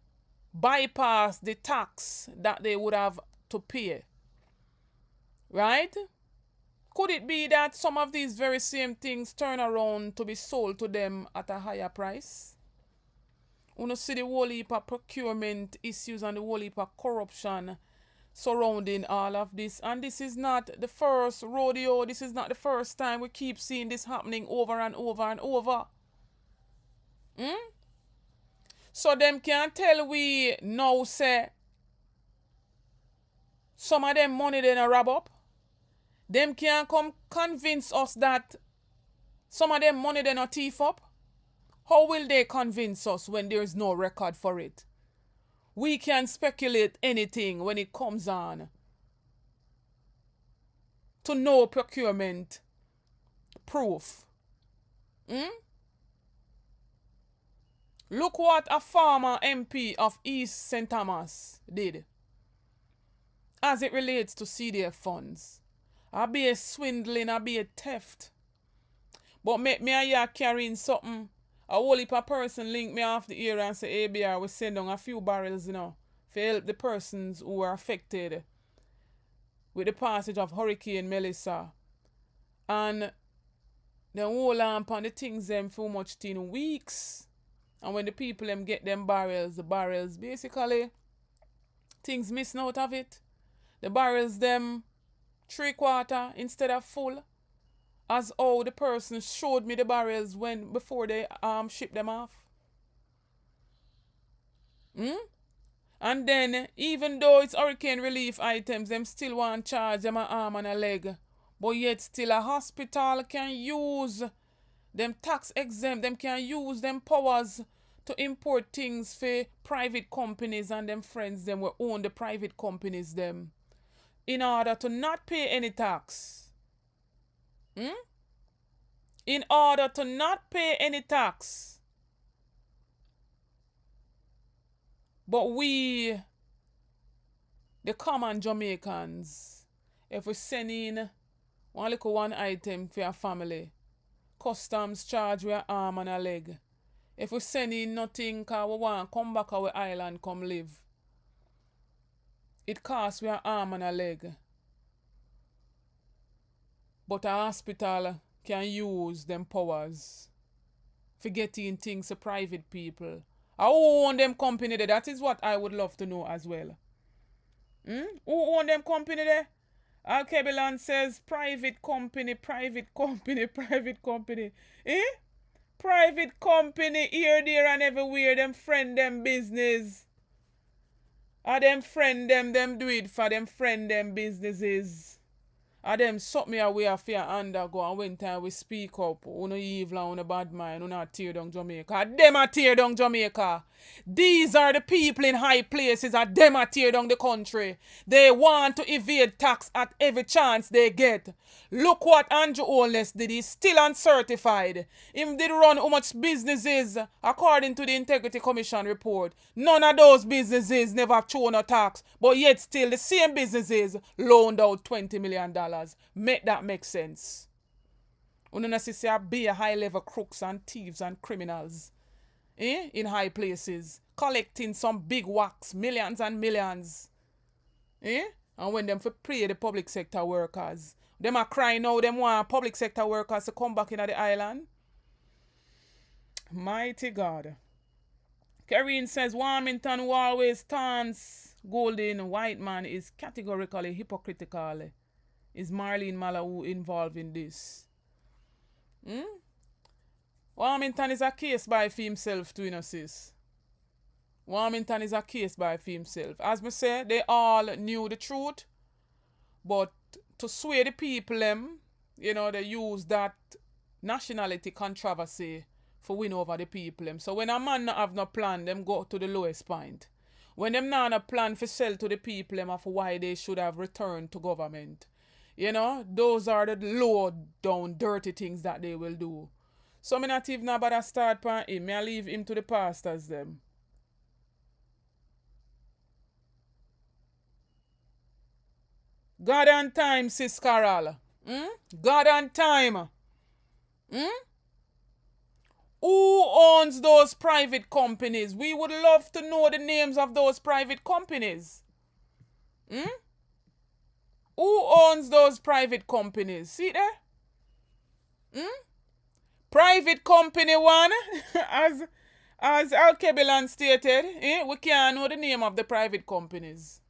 bypass the tax that they would have to pay? Right? Could it be that some of these very same things turn around to be sold to them at a higher price? You see the whole heap of procurement issues and the whole heap of corruption surrounding all of this. And this is not the first rodeo. This is not the first time. We keep seeing this happening over and over and over. So them can tell we now say some of them money they not wrap up. Them can come convince us that some of them money they not thief up. How will they convince us when there is no record for it? We can speculate anything when it comes on to no procurement proof. Look what a former MP of East St. Thomas did as it relates to CDF funds. I be a swindling, I be a theft. But make me here carrying something. A whole heap of person link me off the air and say, ABR, we send down a few barrels, to help the persons who were affected with the passage of Hurricane Melissa. And they hold on upon the things them for much in weeks. And when the people them get them barrels, the barrels basically, things missing out of it. The barrels them 3/4 instead of full. As how the person showed me the barrels before they shipped them off. And then, even though it's hurricane relief items, them still want to charge them an arm and a leg. But yet still a hospital can use them tax exempt, them can use them powers to import things for private companies and them friends them will own the private companies them in order to not pay any tax. In order to not pay any tax. But we, the common Jamaicans, if we send in one item for your family, customs charge with an arm and a leg. If we send in nothing because we want to come back our island, come live, it costs with an arm and a leg. But a hospital can use them powers for getting things to private people. Who own them company there? That is what I would love to know as well. Who own them company there? Alkebelan says private company, private company, private company. Private company here, there and everywhere. Them friend them business. Them friend them do it for them friend them businesses. Them suck me away a fear undergo and when time we speak up, no evil and no bad mind, not tear down Jamaica. Them a tear down Jamaica. These are the people in high places and them a tear down the country. They want to evade tax at every chance they get. Look what Andrew Holness did. He's still uncertified. Him did run how much businesses according to the Integrity Commission report. None of those businesses never have shown a tax, but yet still the same businesses loaned out $20 million. Make that make sense. You don't see be a high level crooks and thieves and criminals in high places collecting some big whacks, millions and millions. And when them for pay the public sector workers, them are crying now, them want public sector workers to come back in the island. Mighty God. Karine says Warmington who always stands golden white man is categorically hypocritical. Is Marlene Malawu involved in this? Warmington is a case by for himself too, sis. Warmington is a case by himself. As me say, they all knew the truth, but to sway the people, they use that nationality controversy for win over the people. So when a man not have no plan, them go to the lowest point. When them not have a plan for sell to the people of why they should have returned to government. Those are the low down dirty things that they will do. So me not even about to start pan him. Me I leave him to the pastors them. God on time, Sis Carol. God on time. Who owns those private companies? We would love to know the names of those private companies. Who owns those private companies? See there? Private company one, as Al-Kebelan stated, we can't know the name of the private companies.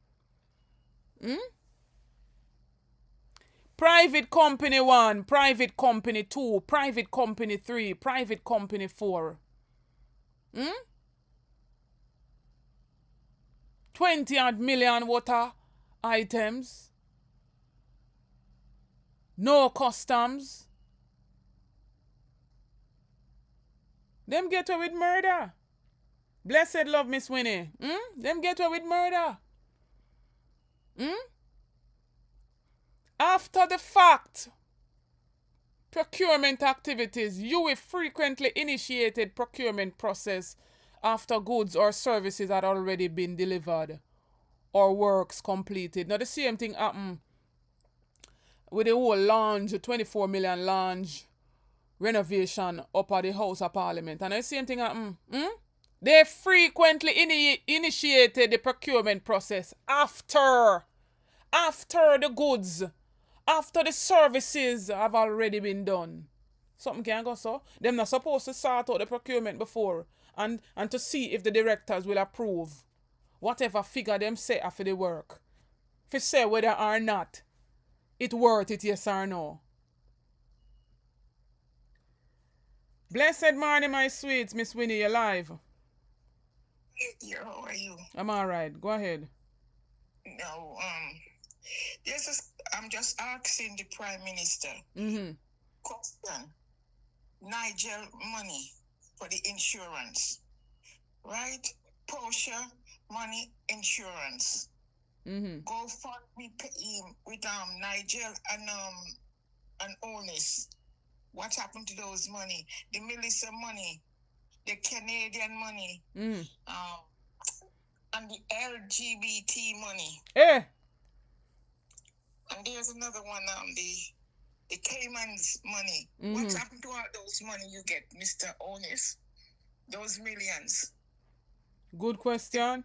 Private company 1, private company 2, private company 3, private company 4. 20 odd million water items. No customs. Them get away with murder. Blessed love, Miss Winnie. Them get away with murder. After the fact, procurement activities, you will frequently initiated procurement process after goods or services had already been delivered or works completed. Now the same thing happened with the whole lounge, 24 million lounge renovation up at the House of Parliament. And the same thing happened. They frequently initiated the procurement process after the goods, after the services have already been done. Something can go so. Them not supposed to sort out the procurement before and to see if the directors will approve whatever figure them say after the work. If it say whether or not it worth it, yes or no. Blessed morning, my sweets, Miss Winnie, you're live. Yeah, how are you? I'm alright. Go ahead. No, I'm just asking the Prime Minister. Question. Nigel money for the insurance, right? Portia money insurance. Go fund me with Nigel and Onis. What happened to those money? The Melissa money, the Canadian money, and the LGBT money. And there's another one, the Cayman's money. What happened to all those money you get, Mr. Onis? Those millions. Good question.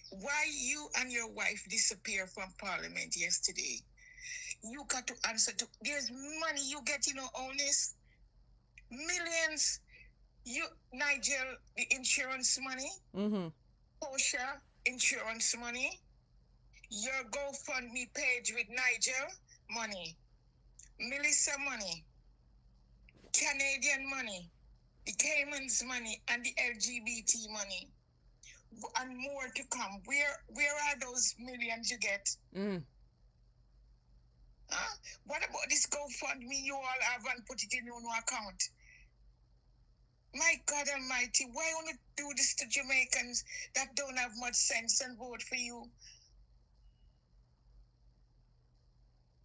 Why you and your wife disappeared from Parliament yesterday? You got to answer to. There's money you get, Onis. Millions. Nigel, the insurance money. Portia, insurance money. Your GoFundMe page with Nigel, money. Melissa money. Canadian money. The Cayman's money and the LGBT money. And more to come. Where are those millions you get? What about this GoFundMe you all have and put it in your own account? My God Almighty, why want to do this to Jamaicans that don't have much sense and vote for you?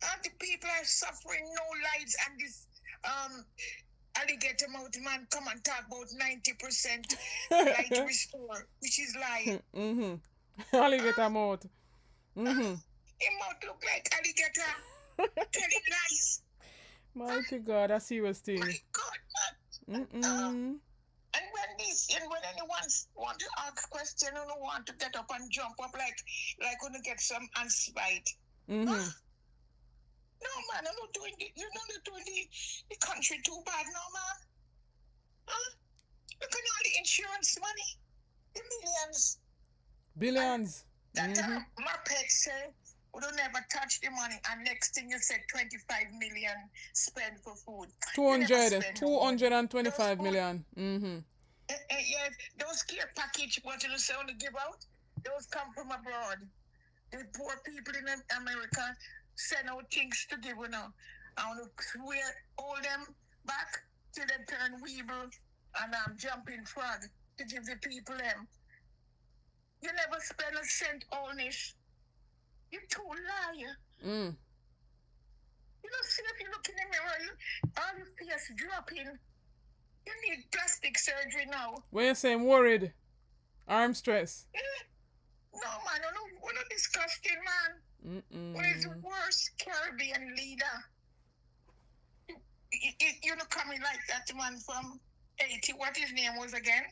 And the people are suffering no lights, and this alligator mouth man come and talk about 90% light restore, which is lie. Alligator mouth. His mouth look like alligator telling lies. Mighty God, a serious thing. My God, man. And when anyone want to ask a question, you don't want to get up and jump up like when you get some ants bite. No, man, you're not doing the country too bad, no, man. Look at all the insurance money, the millions. Billions. That my pet say, we don't never touch the money, and next thing you said 25 million spent for food. 225 million. Yes, those care package what you say to give out, those come from abroad. The poor people in America send out things to give now. I want to hold them back till they turn weevil and jumping frog to give the people them. You never spend a cent on this. You too liar. Mm. You know, see if you look in the mirror, all your face dropping. You need plastic surgery now. When you saying worried, arm stress. No, man, we're not disgusting, man. What is the worst Caribbean leader? You know, coming like that man from Haiti, what his name was again?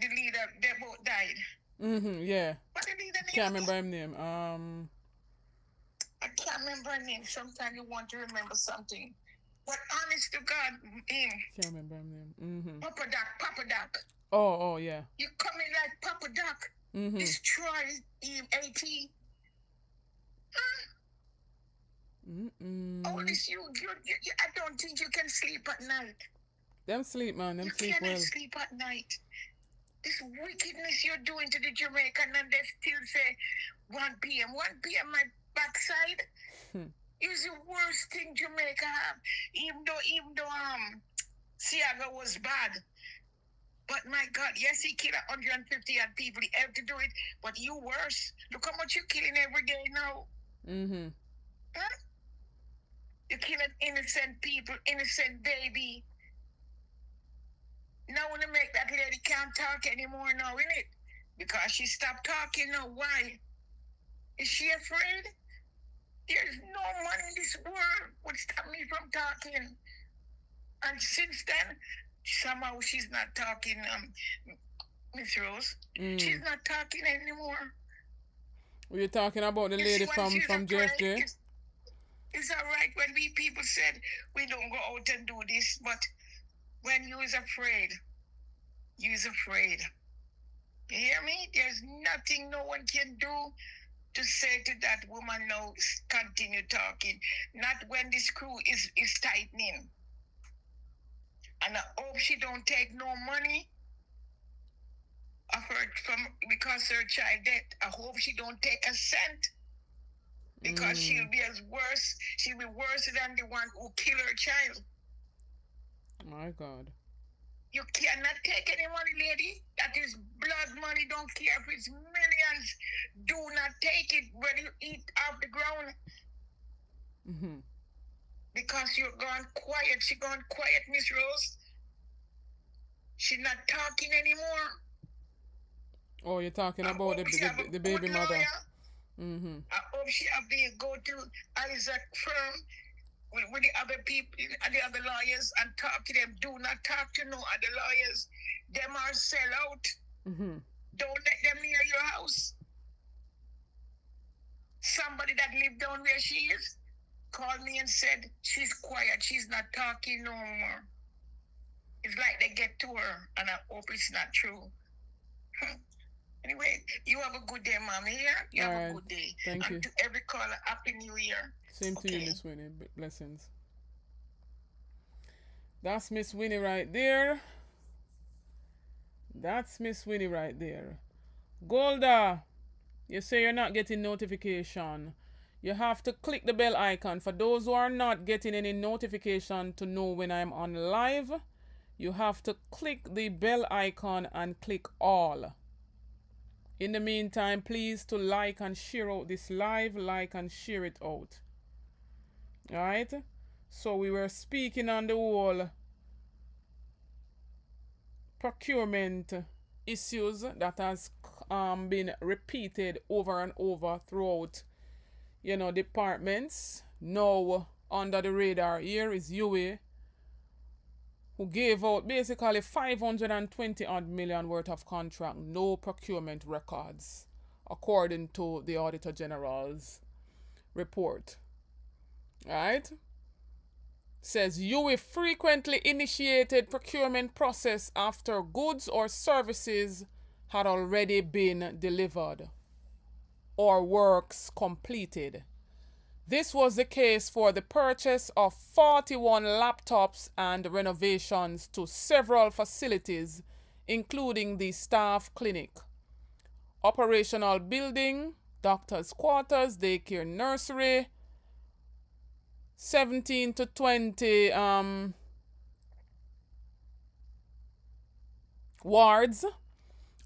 The leader, they both died. Yeah. What the leader name? Can't remember his name. I can't remember her name. Sometimes you want to remember something. But honest to God, him. Can't remember his name. Papa Doc. Oh, yeah. You coming like Papa Doc. Destroy him, AT. Oh, this you, I don't think you can sleep at night. Them sleep, man. Them sleep well. You cannot sleep at night. This wickedness you're doing to the Jamaican, and they still say 1 p.m. 1 p.m. my backside is the worst thing Jamaica have. Even though Saga was bad. But my God, yes, he killed 150 odd people. He had to do it, but you worse. Look how much you're killing every day now. Huh? You're killing innocent people, innocent baby. Now when they make that lady can't talk anymore now, innit? Because she stopped talking now. Why? Is she afraid? There's no money in this world would stop me from talking. And since then, somehow she's not talking, Miss Rose. She's not talking anymore. Were you talking about the lady from JFJ? It's all right when we people said we don't go out and do this, but when you is afraid, you is afraid. You hear me? There's nothing no one can do to say to that woman, no, continue talking. Not when the screw is tightening. And I hope she don't take no money of her because her child dead. I hope she don't take a cent. Because she'll be worse than the one who killed her child. My God. You cannot take any money, lady. That is blood money. Don't care if it's millions. Do not take it when you eat off the ground. Because you're gone quiet. She gone quiet, Miss Rose. She's not talking anymore. Oh, you're talking about the baby mother. I hope she have to go to Isaac firm with the other people, the other lawyers, and talk to them. Do not talk to no other lawyers. Them are sell out. Don't let them near your house. Somebody that lived down where she is called me and said she's quiet. She's not talking no more. It's like they get to her, and I hope it's not true. Anyway, you have a good day, Mom. Here, you have a good day. Thank you. And to every caller, Happy New Year. Same to you, Miss Winnie. Blessings. That's Miss Winnie right there. That's Miss Winnie right there. Golda, you say you're not getting notification. You have to click the bell icon. For those who are not getting any notification to know when I'm on live, you have to click the bell icon and click all. In the meantime, please to like and share out this live, like and share it out. Alright? So we were speaking on the whole procurement issues that has been repeated over and over throughout, departments. Now, under the radar here is UA, who gave out basically 520 odd million worth of contract, no procurement records, according to the Auditor General's report. Right? Says UA frequently initiated procurement process after goods or services had already been delivered or works completed. This was the case for the purchase of 41 laptops and renovations to several facilities including the staff clinic, operational building, doctor's quarters, daycare, nursery, 17 to 20 wards,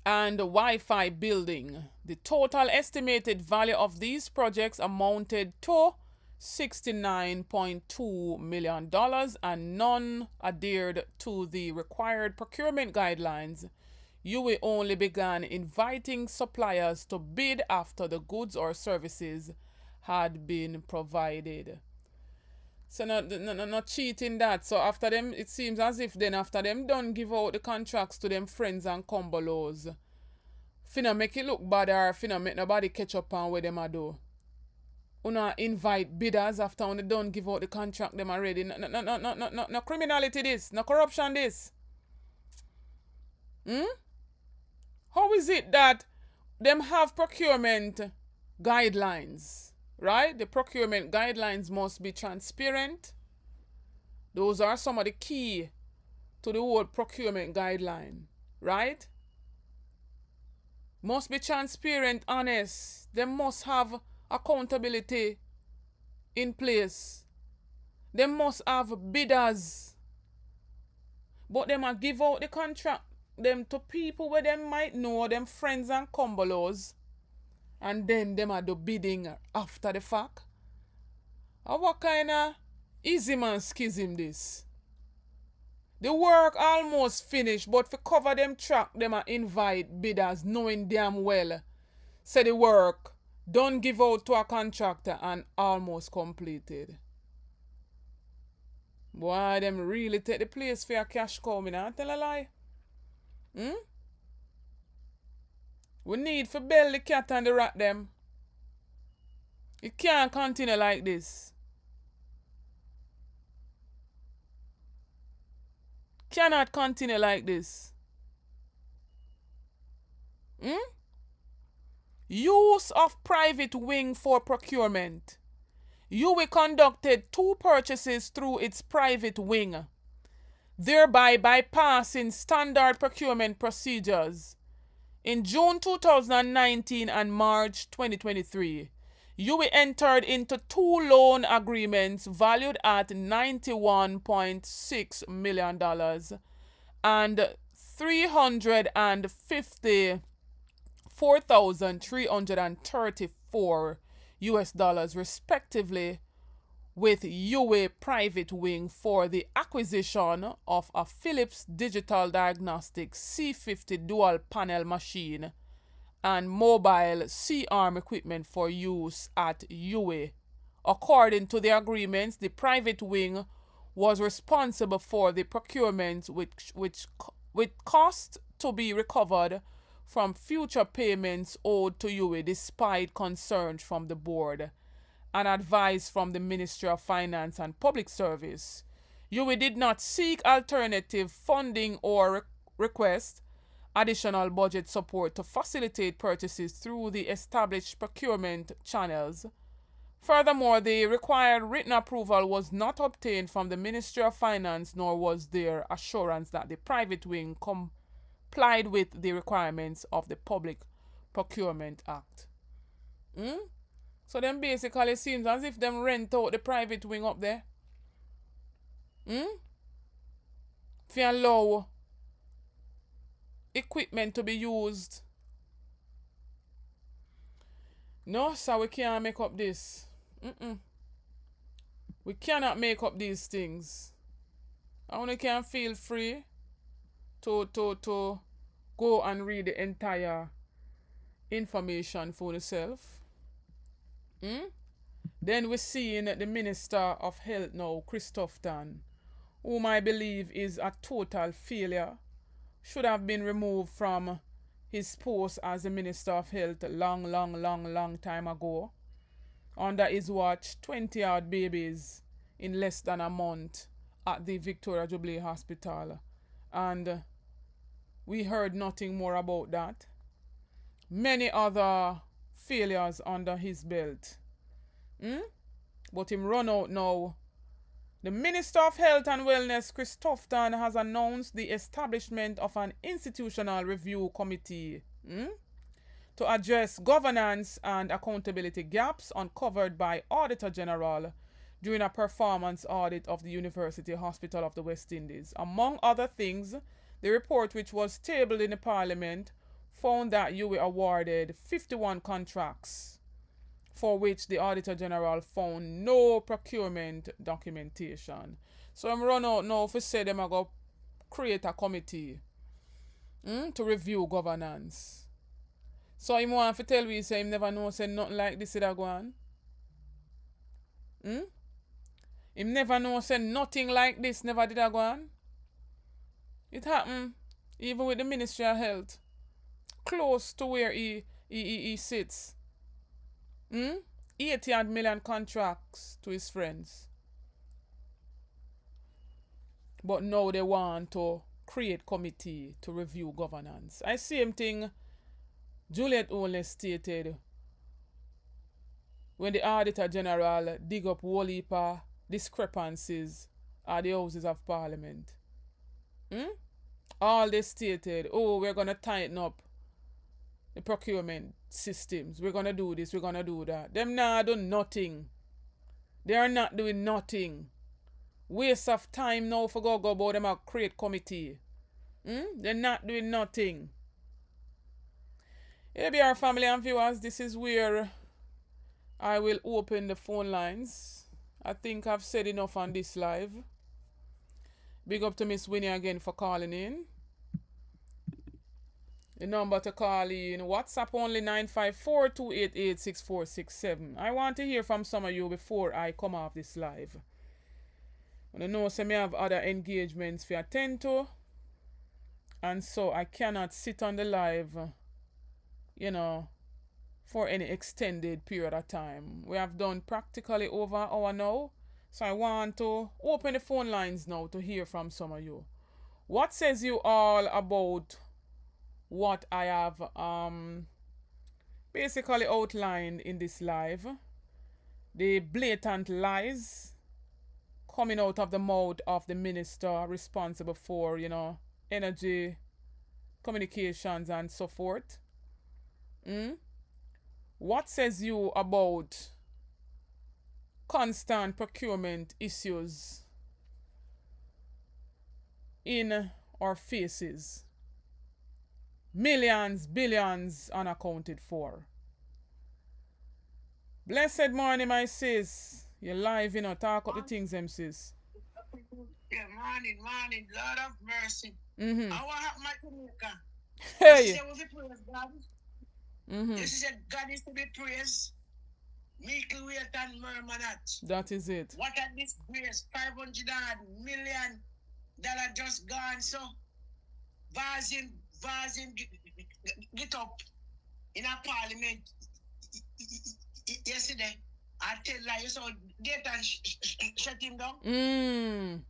and Wi-Fi building. The total estimated value of these projects amounted to $69.2 million, and none adhered to the required procurement guidelines. UWI only began inviting suppliers to bid after the goods or services had been provided. So not cheating that. So after them, it seems as if then after them done give out the contracts to them friends and combolos, finna make it look bad or finna make nobody catch up on where them a do. Una invite bidders after when they done give out the contract them already. No criminality this, no corruption this. How is it that them have procurement guidelines, right? The procurement guidelines must be transparent. Those are some of the key to the whole procurement guideline, right? Must be transparent, honest. They must have accountability in place. They must have bidders. But them a give out the contract them to people where them might know, them friends and combolos, and then them a do bidding after the fact. What kind of easy man schism this? The work almost finished, but for cover them track, them a invite bidders knowing damn well say the work don't give out to a contractor and almost completed. Boy, them really take the place for a cash cow, me not tell a lie. We need for bell the cat and the rat them. It can't continue like this. Cannot continue like this. Use of private wing for procurement. UWI conducted 2 purchases through its private wing, thereby bypassing standard procurement procedures. In June 2019 and March 2023, UWI entered into 2 loan agreements valued at $91.6 million and $354,334 respectively, with UWI Private Wing for the acquisition of a Philips Digital Diagnostics C50 dual panel machine and mobile C-arm equipment for use at UWI. According to the agreements, the private wing was responsible for the procurement with cost to be recovered from future payments owed to UWI despite concerns from the board and advice from the Ministry of Finance and Public Service. UWI did not seek alternative funding or request additional budget support to facilitate purchases through the established procurement channels. Furthermore, the required written approval was not obtained from the Ministry of Finance, nor was there assurance that the private wing complied with the requirements of the Public Procurement Act. So then basically it seems as if them rent out the private wing up there. If you allow equipment to be used. No, so we can't make up this. We cannot make up these things. I only can feel free to go and read the entire information for yourself. Then we're seeing the Minister of Health now, Christopherton, whom I believe is a total failure, should have been removed from his post as the Minister of Health long time ago. Under his watch, 20-odd babies in less than a month at the Victoria Jubilee Hospital. And we heard nothing more about that. Many other failures under his belt. But him run out now The Minister of Health and Wellness, Chris Tufton, has announced the establishment of an institutional review committee to address governance and accountability gaps uncovered by Auditor General during a performance audit of the University Hospital of the West Indies. Among other things, the report, which was tabled in the Parliament, found that you were awarded 51 contracts for which the Auditor General found no procurement documentation. So I'm run out now for say them I go create a committee to review governance. So him want to tell we say him never know say nothing like this that go on. Him never know say nothing like this never did go on. It happened even with the Ministry of Health. Close to where he sits. 80 million contracts to his friends. But now they want to create committee to review governance. I same thing Juliet only stated when the Auditor General dig up whole heap of discrepancies at the Houses of Parliament. All they stated, oh, we're going to tighten up the procurement systems. We're going to do this, we're going to do that. Them now do nothing. They are not doing nothing. Waste of time now for go about them a create committee. They're not doing nothing. Hey, our family and viewers, this is where I will open the phone lines. I think I've said enough on this live. Big up to Miss Winnie again for calling in. The number to call in, WhatsApp only 954-288-6467. I want to hear from some of you before I come off this live. I know some may have other engagements to attend to. And so I cannot sit on the live, for any extended period of time. We have done practically over an hour now. So I want to open the phone lines now to hear from some of you. What says you all about what I have basically outlined in this live? The blatant lies coming out of the mouth of the minister responsible for, energy, communications, and so forth. What says you about constant procurement issues in our faces? Millions, billions unaccounted for. Blessed morning, my sis. You're live, talk up the things, sis. Yeah, morning, Lord of mercy. I want to have my Jamaica. Hey. You say praise God. You say God is to be praised. Meekly wait and murmur not. That is it. What are this grace? $500 million just gone, so Vazin, get up in a parliament yesterday. I tell you, so get and shut him down. And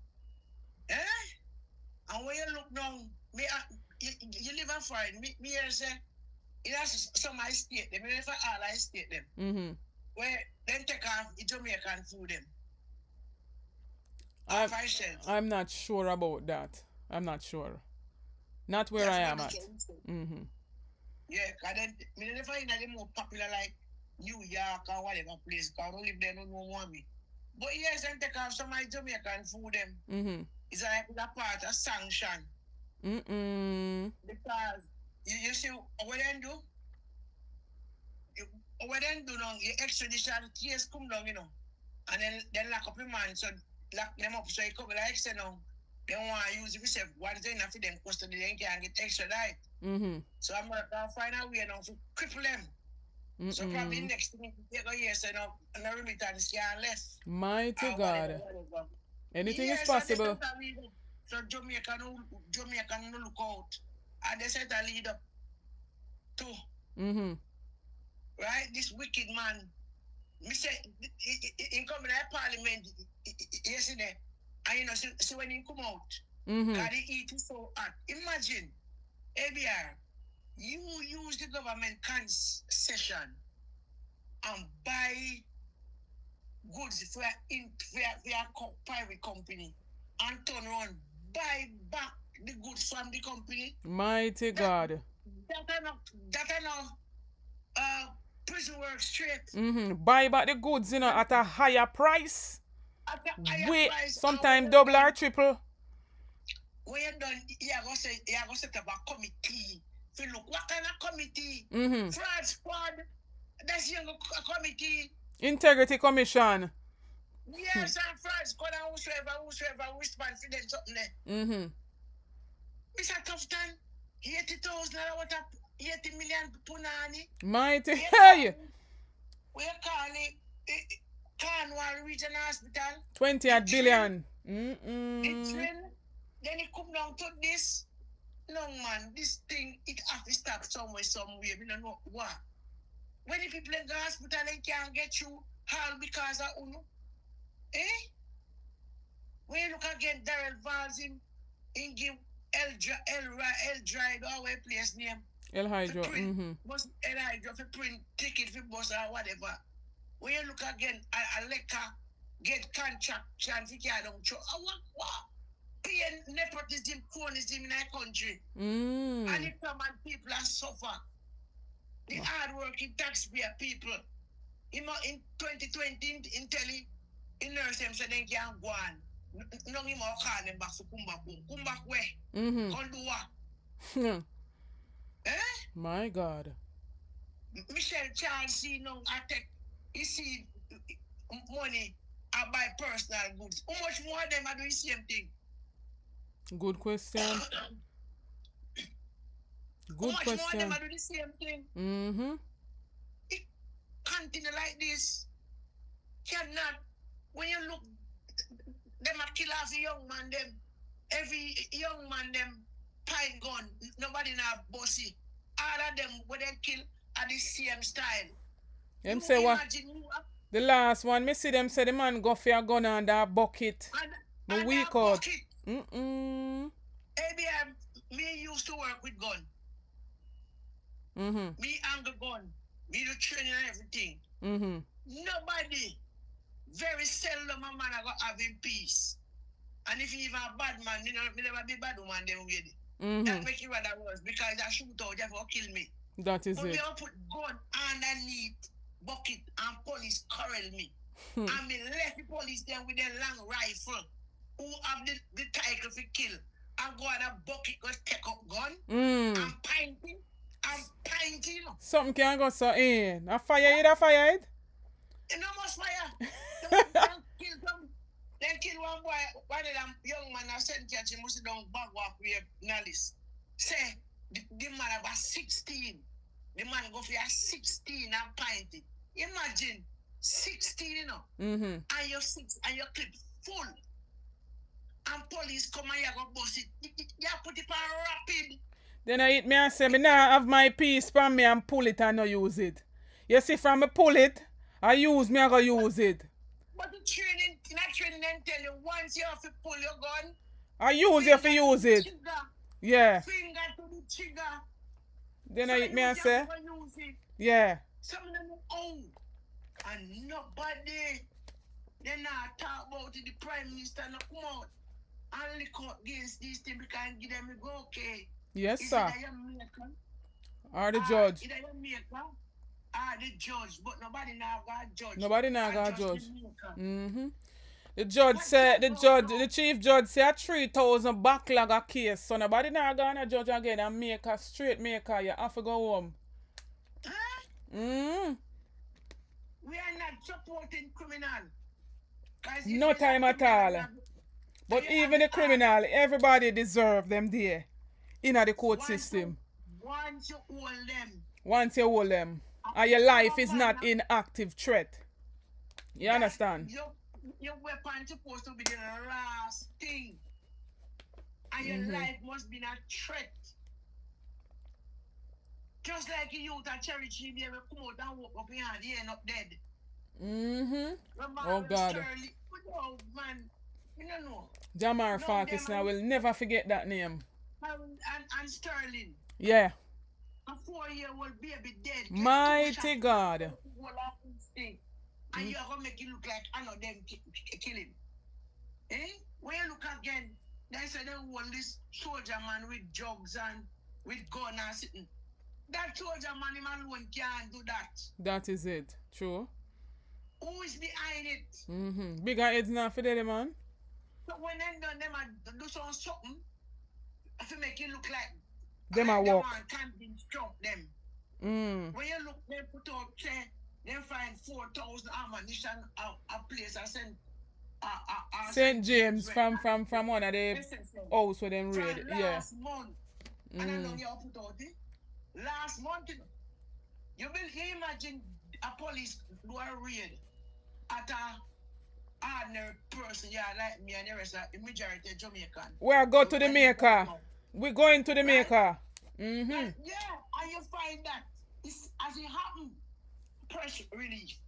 when you look down, you live on foreign. Me here say, it has some I state them, if all I state them. Where then take off Jamaican food them. I'm not sure about that. I'm not sure. Not where I am at. Yeah, because then I find that they're more popular like New York or whatever place, because I don't live there, no more me. But yes, then take off some of my Jamaican food them. It's like a part of sanction. Because you see what they do? What they do now, your extradition case come down, and then lock up a man, so lock them up, so you come like say now. They want to use it for one thing after them custody, they can't get extradited. So I'm going to find a way now to cripple them. So probably next thing they go here, so now no remittance can left. Mighty God. Whatever. Anything is possible. So Jamaica no look out. And they said to lead up to. Right? This wicked man. Me say, he come in that parliament yesterday. And see when he come out, God he eat it so hot. Imagine, ABR, you use the government concession and buy goods for a private company and turn around, buy back the goods from the company. Mighty God. That are not prison work straight. Buy back the goods, at a higher price. At a higher Wait, price. sometimes double or triple. When you're done, you're going to set up a committee. So look, what kind of committee? Fraud squad. That's your committee. Integrity Commission. Yes, and fraud squad and whosoever respond for them something there. It's a tough time. 80,000 what up 80 million punani. Mighty. Hey! We call it Cornwall Regional Hospital. 20 billion. It's when then it come down to this. No man, this thing it have to stop somewhere. We don't know what. When the people in the hospital they can't get you all because of uno. When you look again Darrell Valls in give El Drive our place name. El Hydro. Bus El Hydro for print ticket for bus or whatever. When you look again a lecker get contract chance you can't show. What? Paying nepotism, cronyism in our country. And the common people are suffer. The hard-working taxpayer people. In 2020, in nurse them said they can't go on. No more call them back to come back home. Come back where? Come do what? My God. Michelle Charles see no attack. He see money and buy personal goods. How much more of them are doing the same thing? Good question. Good How much question. more of them are doing the same thing? It continue like this. Cannot. When you look, them a kill off a young man, them. Every young man, them pine gun. Nobody now bossy. All of them, when they kill, are the same style. Them say what? The last one, me see them say the man go for a gun under a bucket. The week out. ABM, me used to work with gun. Me angle gun. Me do training and everything. Nobody, very seldom a man go have in peace. And if you even a bad man, me never be bad woman them with it. That make you rather worse because that shoot out just for kill me. That is but it. They put gun underneath bucket and police corral me. And me left the police there with a long rifle who have the title for kill. And go on a bucket go take up gun. And painting. Something can go so in. A fire it, a fire it? No more fire. They kill one boy, one of them young man I sent catch him must down back walk with Nalis. Say the man about 16. The man go for 16 and painting. Imagine 16, you know. And your clip full. And police come and you go bust it. You put it on rapid. Then I hit me and say, me now have my piece from me and pull it and not use it. You see, from me pull it, I use me, I go use it. But the training, not training and tell you, once you have to pull your gun, I use you to use it. Trigger, yeah. Finger to the trigger. Then so I hit me and say, yeah. Some of them own. And nobody, they not talk about it, the Prime Minister not come out and look out against these things because give them a go, okay. Yes, is sir. Or the judge. Either you maker or the judge, but nobody now got judge. Nobody now got judge. The judge said, the chief judge said 3,000 backlog a case, so nobody now gonna judge again and make a straight maker. You have to go home. We are not supporting criminal. No time at all. But even the criminal, everybody deserve them there. In the court system. Once you hold them. Once you hold them. And your life is not in active threat. You understand? Your weapon is supposed to be the last thing. And your life must be a threat. Just like you youth at charity, they will come out and walk up your hand, you end up dead. Oh God. Sterling, oh man, you don't know. Jamar Farkis, I will never forget that name. And Sterling. Yeah. A 4-year-old baby dead. Mighty God. and you are going to make it look like I know them kill him. Eh? When you look again, they say they want this soldier man with jugs and with gun and sitting. That soldier man, him alone can't do that. That is it. True. Who is behind it? Bigger heads now for them, man. So when they done them do something, to make it look like Them a walk. Can't strong them. When you look, they put out, they find 4,000 ammunition a place and send St. James from one of the house where them raid. Yeah. Last month, and I know you put out it. Last month, you imagine a police do a raid at a ordinary person, yeah, like me and the rest of the majority Jamaican. Where go to the maker. We going to the maker. Yeah, and you find that it's, as it happened, press release.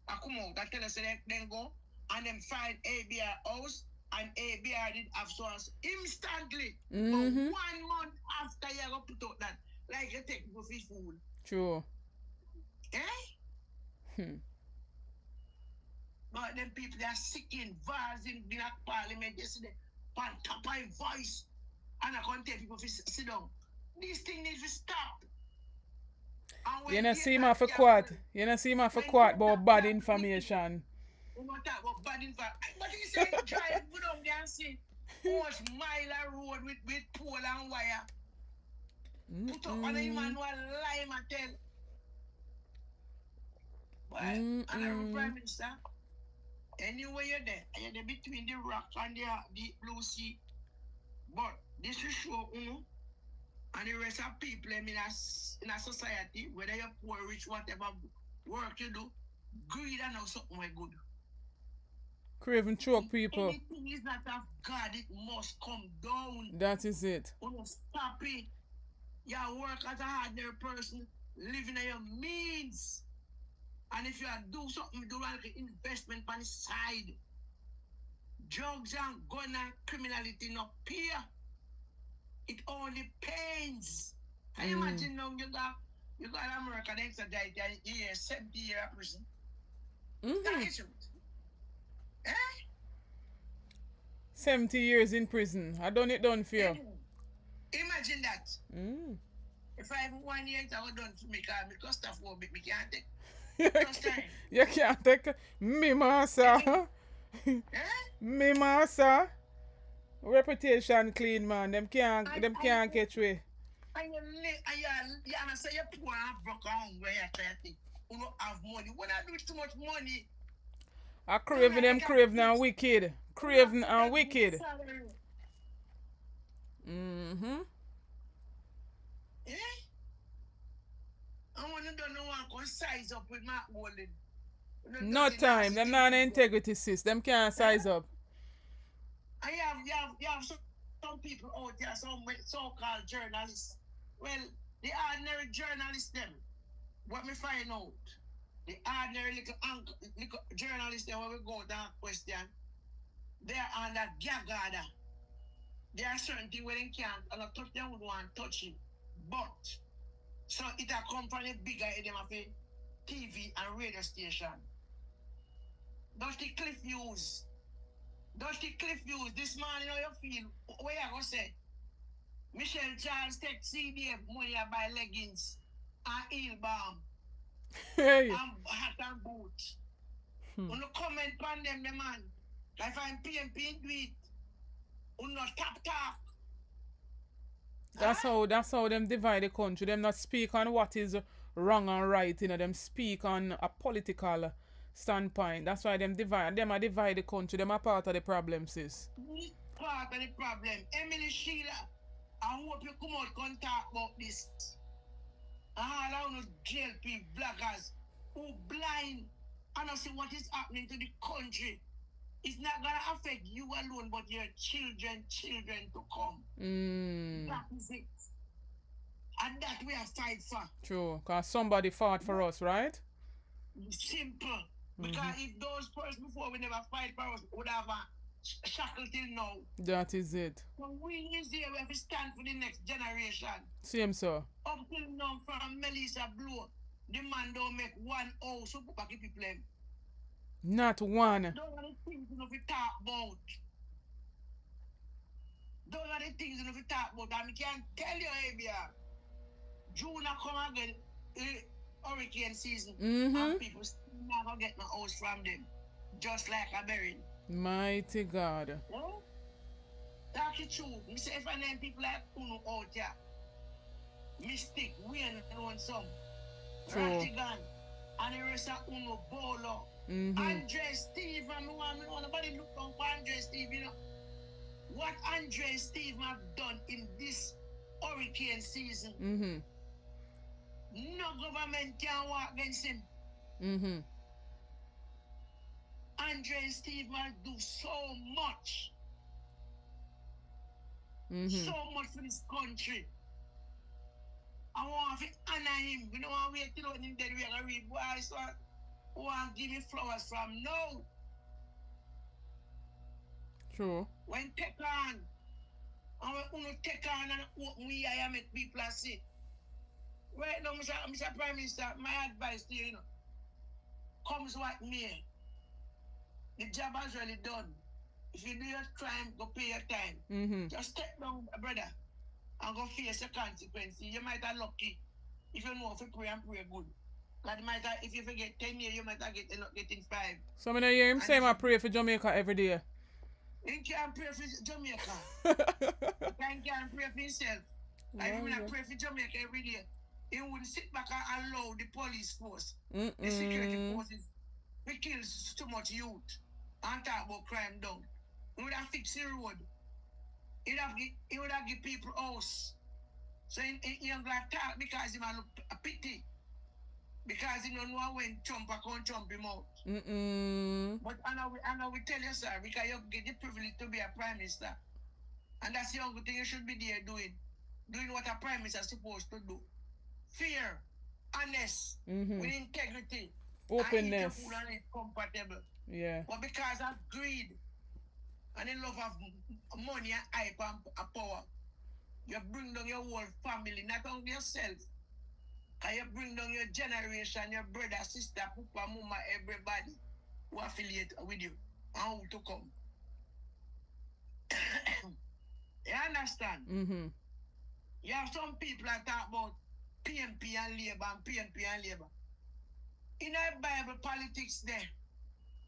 I come out, that tell us they then go and then find ABR house, and ABR did have source instantly. But 1 month after you go put out that, like you take people for food. True. Eh? But them people they are sicking vars in Black Parliament yesterday, on top of voice, and I can't tell people to sit down. This thing needs to stop. You don't see me for quote. You don't see me for quote about bad information. We don't talk about bad information. But you say drive go down there and see how much mile of road with pole and wire. Put up on the man who lie and tell. But and the Prime Minister, anyway you're there between the rock and the blue sea. But this will show and the rest of people in a society, whether you're poor, rich, whatever work you do, greed and now something very good. Craving choke people. Anything is not of God, it must come down. That is it. You must stop it. You work as a ordinary person, living on your means. And if you do something, do like an investment on the side. Drugs and gun and criminality not peer. It only pains. Can you imagine now you got American extradite and you 70 years in prison? That is it. Eh? 70 years in prison. I done it done for you. Imagine that. If I have 1 year, I would done for me because stuff will be me can't take. You can't take me, master. Me, master. Reputation clean, man. Them can't catch way. And you say you're poor and broke down where you're trying to think. You don't have money. When I do too much money. I craving them craving and wicked. Craving and wicked. Eh? I want to do no one can size up with my golden. No time. Them not integrity sis. Them can't size up. And you have some people out there, some so-called journalists. Well, the ordinary journalists, them, what me find out, the ordinary little journalists, them, when we go to a question, they are under gag order. There are certain things where they can't, and I touch them would want to touch it. But, so it will come from the bigger them of a TV and radio station. That's the Cliff News. This man, you know, you feel, what you going to say? Michelle Charles take CDF money to buy leggings and heel balm. Hey. And hat and boots. You comment on them, the man. If I'm PMP, do it. You not tap. That's how them divide the country. Them not speak on what is wrong and right, you know. Them speak on a political standpoint. That's why them divide the country. Them are part of the problem, sis. Part of the problem. Emily Sheila, I hope you come out and talk about this. All I know jail people, bloggers, who blind and I see what is happening to the country. It's not gonna affect you alone, but your children to come. That is it. And that we have fight for. True, because somebody fought for us, right? Simple. Because if those persons before we never fight for us would have a shackle till now. That is it. So we is here, we have to stand for the next generation. Same, sir. Up till now, from Melissa Blow, the man don't make one house, so put back people them. Not one. Those are the things you know we talk about. Those are the things you know we talk about. And I can tell you, Abia, June a come again, hurricane season, and people still not gonna get no house from them, just like a berry. Mighty God. Yeah? That's the truth. Me say if I name people like Uno out here, Mystic, Wayne, and some, True. Ratigan, and the rest of Uno Bolo, Andre Steve, and me want nobody look down for Andre Steve, you know. What Andre Steve have done in this hurricane season, no government can walk against him. Andre Steve must do so much. So much for this country. I want to honor him. We don't want to wait till him dead. We are going to read. Why? So I want to give me flowers from now. True. When take on, and when we take on and open we eye and make people see. Right now, Mr. Prime Minister, my advice to you, you know, comes what may. The job has really done. If you do your crime, go pay your time. Just step down, brother, and go face the consequences. You might have lucky if you know if you pray and pray good. Like you might have, if you forget 10 years, you might have getting 5. So I hear him say I pray for Jamaica every day. He can't pray for Jamaica. He can't pray for himself. Like if I pray for Jamaica every day, he wouldn't sit back and allow the police force, the security forces, we kill too much youth and talk about crime down. He would have fixed the road. He would have give people house. So he don't talk because he might look a pity. Because he don't know when Trump can't Trump him out. But I know we tell you, sir, because you get the privilege to be a prime minister. And that's the only thing you should be there doing. Doing what a prime minister is supposed to do. Fair, honest, with integrity. Openness. And compatible. Yeah. But because of greed and the love of money and hype and power, you bring down your whole family, not only yourself. And you bring down your generation, your brother, sister, papa, mama, everybody who affiliate with you and who to come. You understand? You have some people that talk about PNP and Labour and PNP and Labour. In a Bible politics there,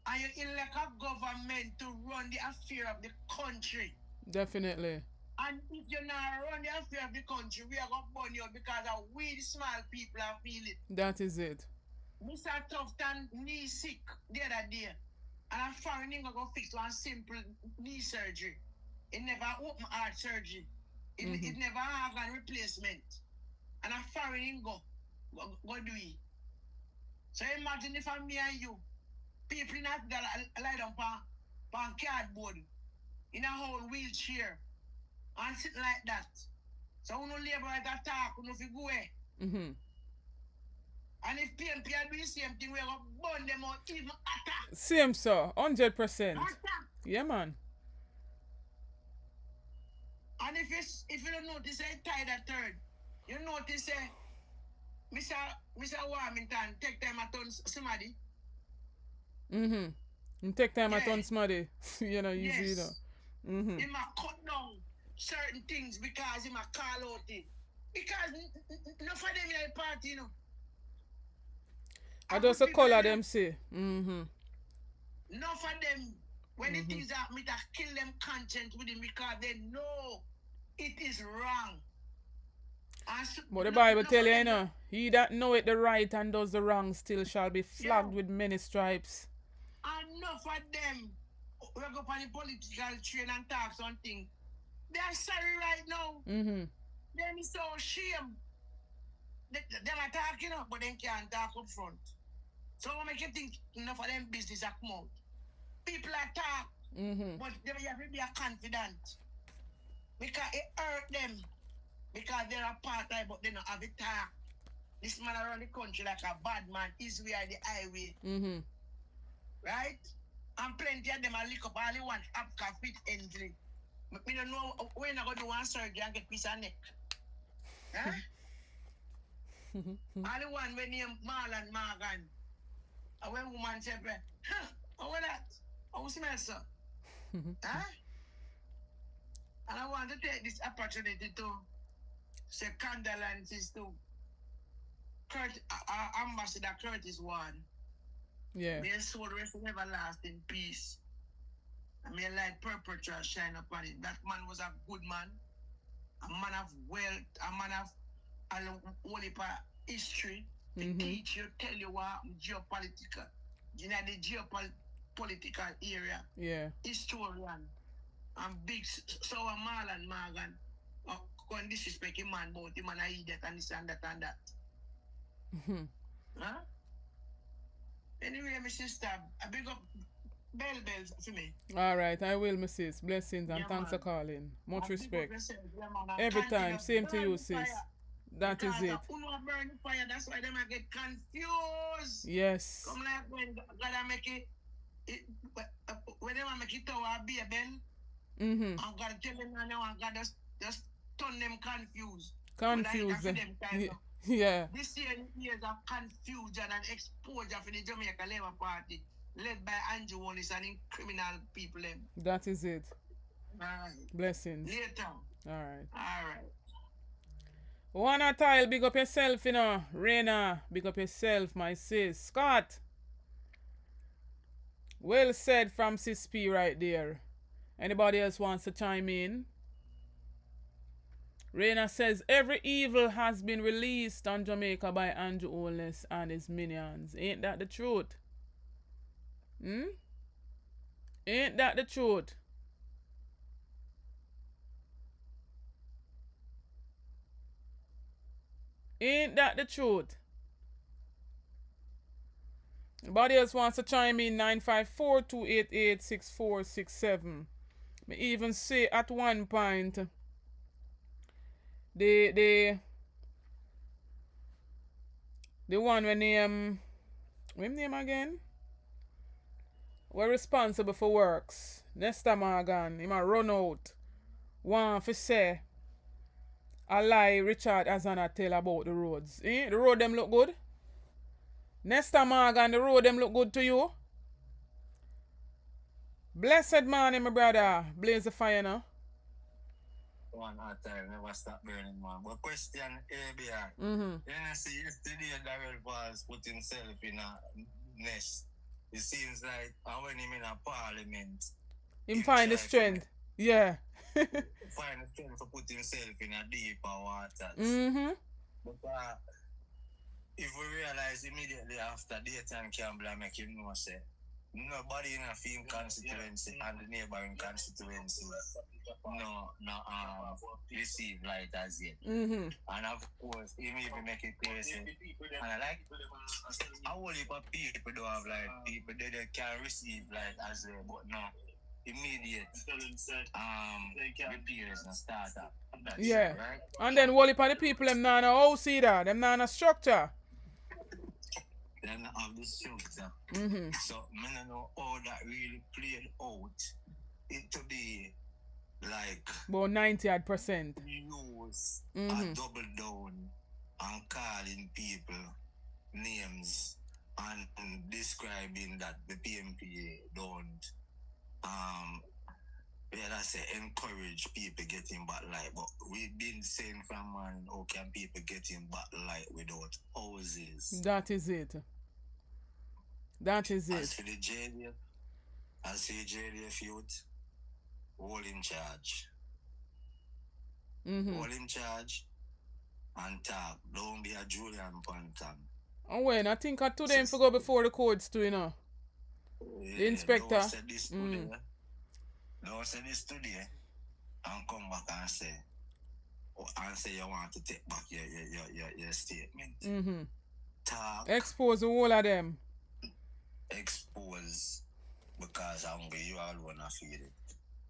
and you elect a government to run the affair of the country. Definitely. And if you're not run the affair of the country, we are going to burn you because of we the small people are feeling. That is it. Mr. Tufton knee sick the other day. And a foreign thing going to fix one simple knee surgery. It never open heart surgery. It never have a replacement. And a foreign thing go do it. So imagine if I'm me and you, people not lie down on cardboard in a whole wheelchair and sitting like that. So we no Labourite attack, we no fi go away. And if PNP do the same thing, we are going to burn them out even attack. Same, sir. 100%. Attack. Yeah, man. And if you don't notice, I tied a third. You notice, Mr. Warmington take time at on somebody. You take time at on somebody. You know, easy, you know. He might cut down certain things because he might call out it. Because enough of them in the party, you know. I just a color them say. Enough of them, when the things that me that kill them conscience with him because they know it is wrong. But the Bible tell you, you know, he that knoweth the right and does the wrong still shall be flogged with many stripes. Enough of them we go up on the political train and talk something. They are sorry right now. Them is so ashamed. They are talking up, but they can't talk up front. So I make you think enough of them business are come out. People are talk, but they have to be confident. Because it hurt them. Because they're a part of it, but they don't have it talk. This man around the country like a bad man, his way or the highway. Right? And plenty of them are lick up all the one up can fit entry. I don't know when I go do one surgery and get piece of neck. Huh? All the one when named Marlon Morgan. And when woman said, How was that? How smell, sir? Huh? And I want to take this opportunity to say condolences to Ambassador Curtis Warren. Yeah. May his soul rest in everlasting peace. And may light perpetual shine upon him. That man was a good man, a man of wealth, a man of all history to teach you, tell you what geopolitical, you know, the geopolitical area. Yeah. Historian and big sour Marlon Morgan going disrespect him man about him and I eat that and this and that and that. Huh? Anyway, my sister, a big up bells for me. All right, I will, Mrs. Blessings and Yeah, thanks for man. calling. Much And respect. big up yourself, yeah, man. And Every continue time, same to you, burn sis. fire. That is Because it. the uno burn fire, that's why them I get confused. Yes. Come like when God make it when they make it to a baby, and God tell them now, and God just turn them confused. Confused. Them kind of. Yeah. This years of confusion and exposure for the Jamaica Labour Party, led by Andrew Wallis and criminal people. That is it. Alright. Blessings. Later. Alright. Alright. Wanna tile, big up yourself, you know. Raina, big up yourself, my sis. Scott. Well said from Sis P right there. Anybody else wants to chime in? Raina says, every evil has been released on Jamaica by Andrew Holness and his minions. Ain't that the truth? Ain't that the truth? Ain't that the truth? Anybody else wants to chime in? 954-288-6467. Me even say at one point, the one when what name again? We're responsible for works. Nesta Morgan, he might run out. One for say a lie Richard Azana tell about the roads. The road them look good? Nesta Morgan, the road them look good to you? Blessed morning, my brother. Blaze the fire now. One hot time, never stop burning, man. But question, ABR. You see, yesterday Darrell was put himself in a nest. It seems like when him in a parliament, him find the strength. Yeah. Find the strength to put himself in a deeper waters. But if we realize immediately after Dayton Campbell make him know, say, nobody in a film constituency and the neighboring constituency receive light as yet. And of course, he even make it clear, and I like a whole heap of people don't have light. People they can receive light as well, but no immediate repairs and startup. Yeah. Right? And then whole heap of the people them not a house either. Them not a structure. Them not have the structure. So I don't know how that really played out. It to be like about 90% use a double down and calling people names and describing that the PMPA don't encourage people getting back light. But we've been saying from morning, how can people get in back light without houses? That is it. That is it. As for the JDF, as for the JDF youth, all in charge. All in charge and talk. Don't be a Julian Pantan. And when I think I today him for go before the courts too, you know. Yeah, The inspector. Don't say this today. Don't say this today and come back and say you want to take back your statement. Talk. Expose the whole of them. Expose because hungry you all wanna feel it.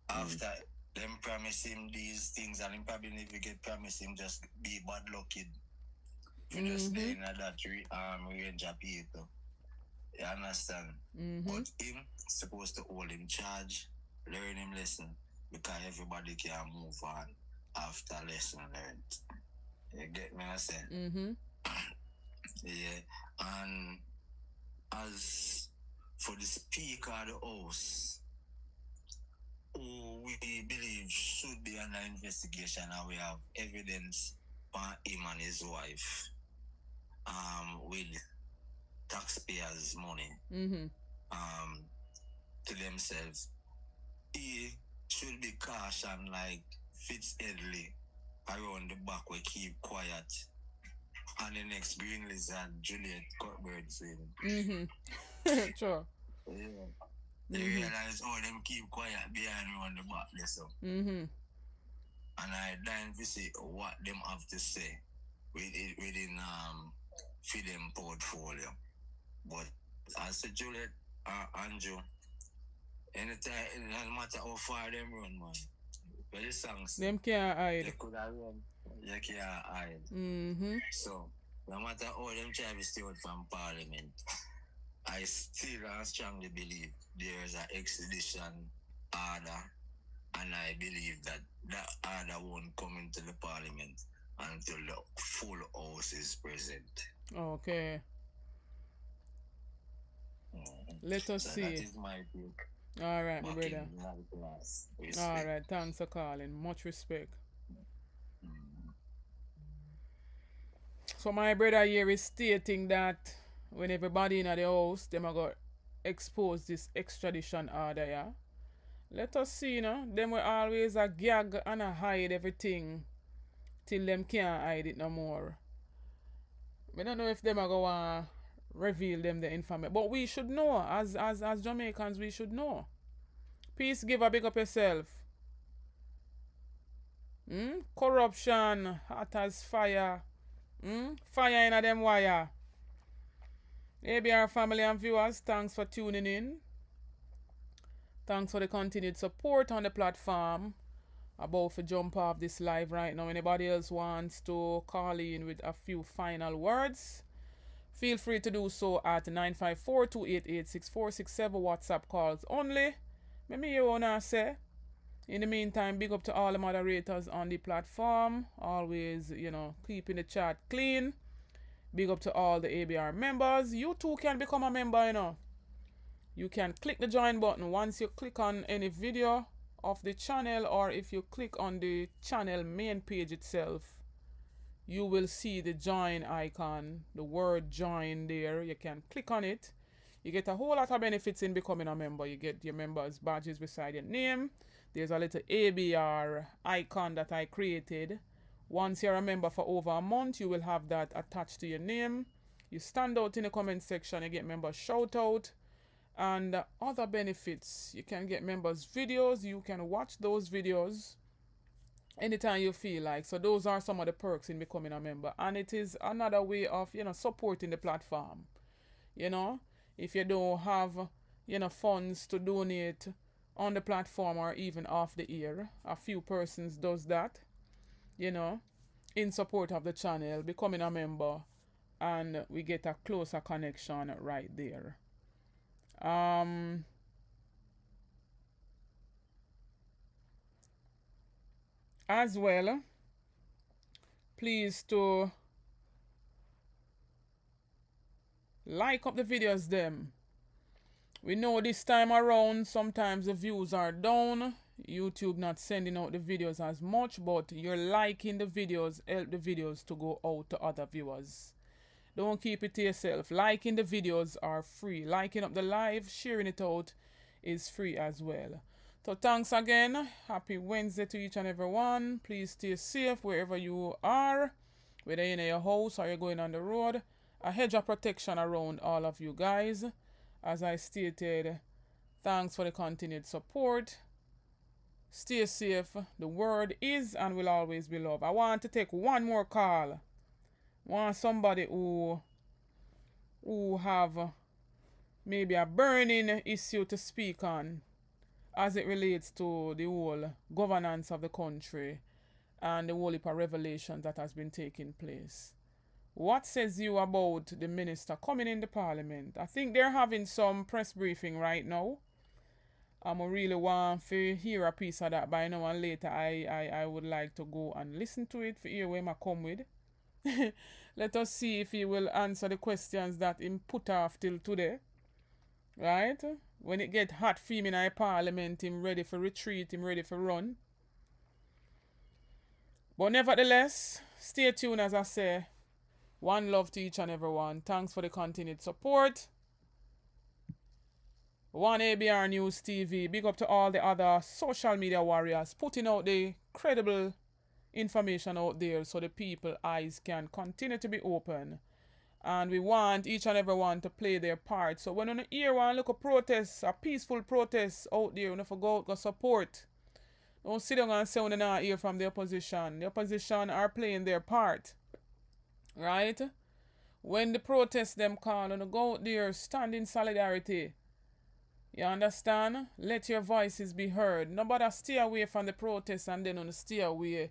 After them promise him these things and him probably never get promise him just be bad lucky. You just stay in that range of people. You understand? But him supposed to hold him charge, learn him lesson because everybody can move on after lesson learned. You get me I say? Yeah. And as for the Speaker of the House, who we believe should be under investigation, and we have evidence on him and his wife with taxpayers' money to themselves. He should be cautioned like Fitzedley around the back, we keep quiet. And the next Green Lizard, Juliet Cuthbert film. Sure. Yeah. They realize, them keep quiet behind me on the back there, so. And I dying to see what them have to say within for them portfolio. But as a Juliet Andrew, anytime, it doesn't matter how far them run, man. But the songs, them can't hide. they could have run, they can't hide. So, no matter how them try to stay out from Parliament, I still and strongly believe there is an extradition order, and I believe that that order won't come into the Parliament until the full House is present. Okay. Let us see. That is my take. All right, my brother. Respect. All right, thanks for calling. Much respect. So my brother here is stating that when everybody in the house, them are going to expose this extradition order, yeah? Let us see, you know. Them will always a gag and a hide everything till them can't hide it no more. We don't know if them are going to reveal them the information. But we should know. As Jamaicans, we should know. Peace, give a big up yourself. Corruption, hot as fire. Fire in a them wire. ABR family and viewers, thanks for tuning in. Thanks for the continued support on the platform. About to jump off this live right now. Anybody else wants to call in with a few final words, feel free to do so at 954-288-6467. WhatsApp calls only. Let me hear what I say. In the meantime, big up to all the moderators on the platform. Always, you know, keeping the chat clean. Big up to all the ABR members. You too can become a member, you know. You can click the join button once you click on any video of the channel, or if you click on the channel main page itself, you will see the join icon, the word join there. You can click on it. You get a whole lot of benefits in becoming a member. You get your members badges beside your name. There's a little ABR icon that I created. Once you're a member for over a month, you will have that attached to your name. You stand out in the comment section, you get members shout out. And other benefits, you can get members videos. You can watch those videos anytime you feel like. So those are some of the perks in becoming a member. And it is another way of, you know, supporting the platform. You know, if you don't have, you know, funds to donate on the platform or even off the air, a few persons does that, you know, in support of the channel, becoming a member, and we get a closer connection right there. As well, please to like up the videos them. We know this time around sometimes the views are down, YouTube not sending out the videos as much, but you're liking the videos help the videos to go out to other viewers. Don't keep it to yourself. Liking the videos are free. Liking up the live, sharing it out is free as well. So thanks again. Happy Wednesday to each and every one. Please stay safe wherever you are, whether you're in your house or you're going on the road. A hedge of protection around all of you guys. As I stated, thanks for the continued support. Stay safe. The word is and will always be love. I want to take one more call. Want somebody who have maybe a burning issue to speak on as it relates to the whole governance of the country and the whole heap of revelations that has been taking place. What says you about the minister coming in the parliament? I think they're having some press briefing right now. I really want to hear a piece of that by now and later. I would like to go and listen to it for hear where I come with. Let us see if he will answer the questions that he put off till today. Right? When it get hot for him in our parliament, him ready for retreat, him ready for run. But nevertheless, stay tuned as I say. One love to each and every one. Thanks for the continued support. One ABR News TV. Big up to all the other social media warriors putting out the credible information out there so the people eyes can continue to be open. And we want each and every one to play their part. So when you hear one look a protest, a peaceful protest out there, you know, go support. Don't sit down and say when you not hear from the opposition. The opposition are playing their part. Right? When the protest them call, you know, go out there, stand in solidarity. You understand? Let your voices be heard. Nobody stay away from the protest and then stay away.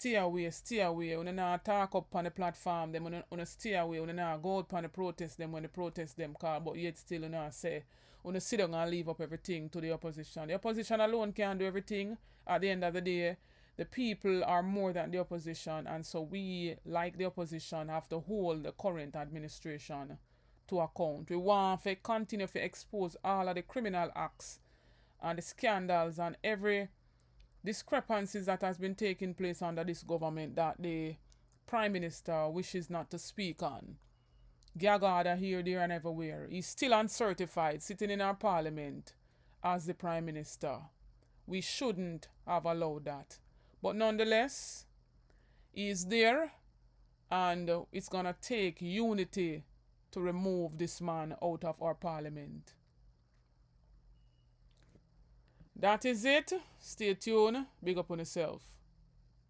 When you not talk up on the platform, then when you stay away, when you not go out on the protest, then when the protest them call, but yet still you not say, when you sit down and leave up everything to the opposition. The opposition alone can't do everything. At the end of the day, the people are more than the opposition, and so we, like the opposition, have to hold the current administration to account. We want to continue to expose all of the criminal acts and the scandals and every discrepancies that has been taking place under this government that the Prime Minister wishes not to speak on. Gagada here, there and everywhere. He's still uncertified, sitting in our parliament as the Prime Minister. We shouldn't have allowed that. But nonetheless, he's there, and it's going to take unity to remove this man out of our parliament. That is it. Stay tuned. Big up on yourself.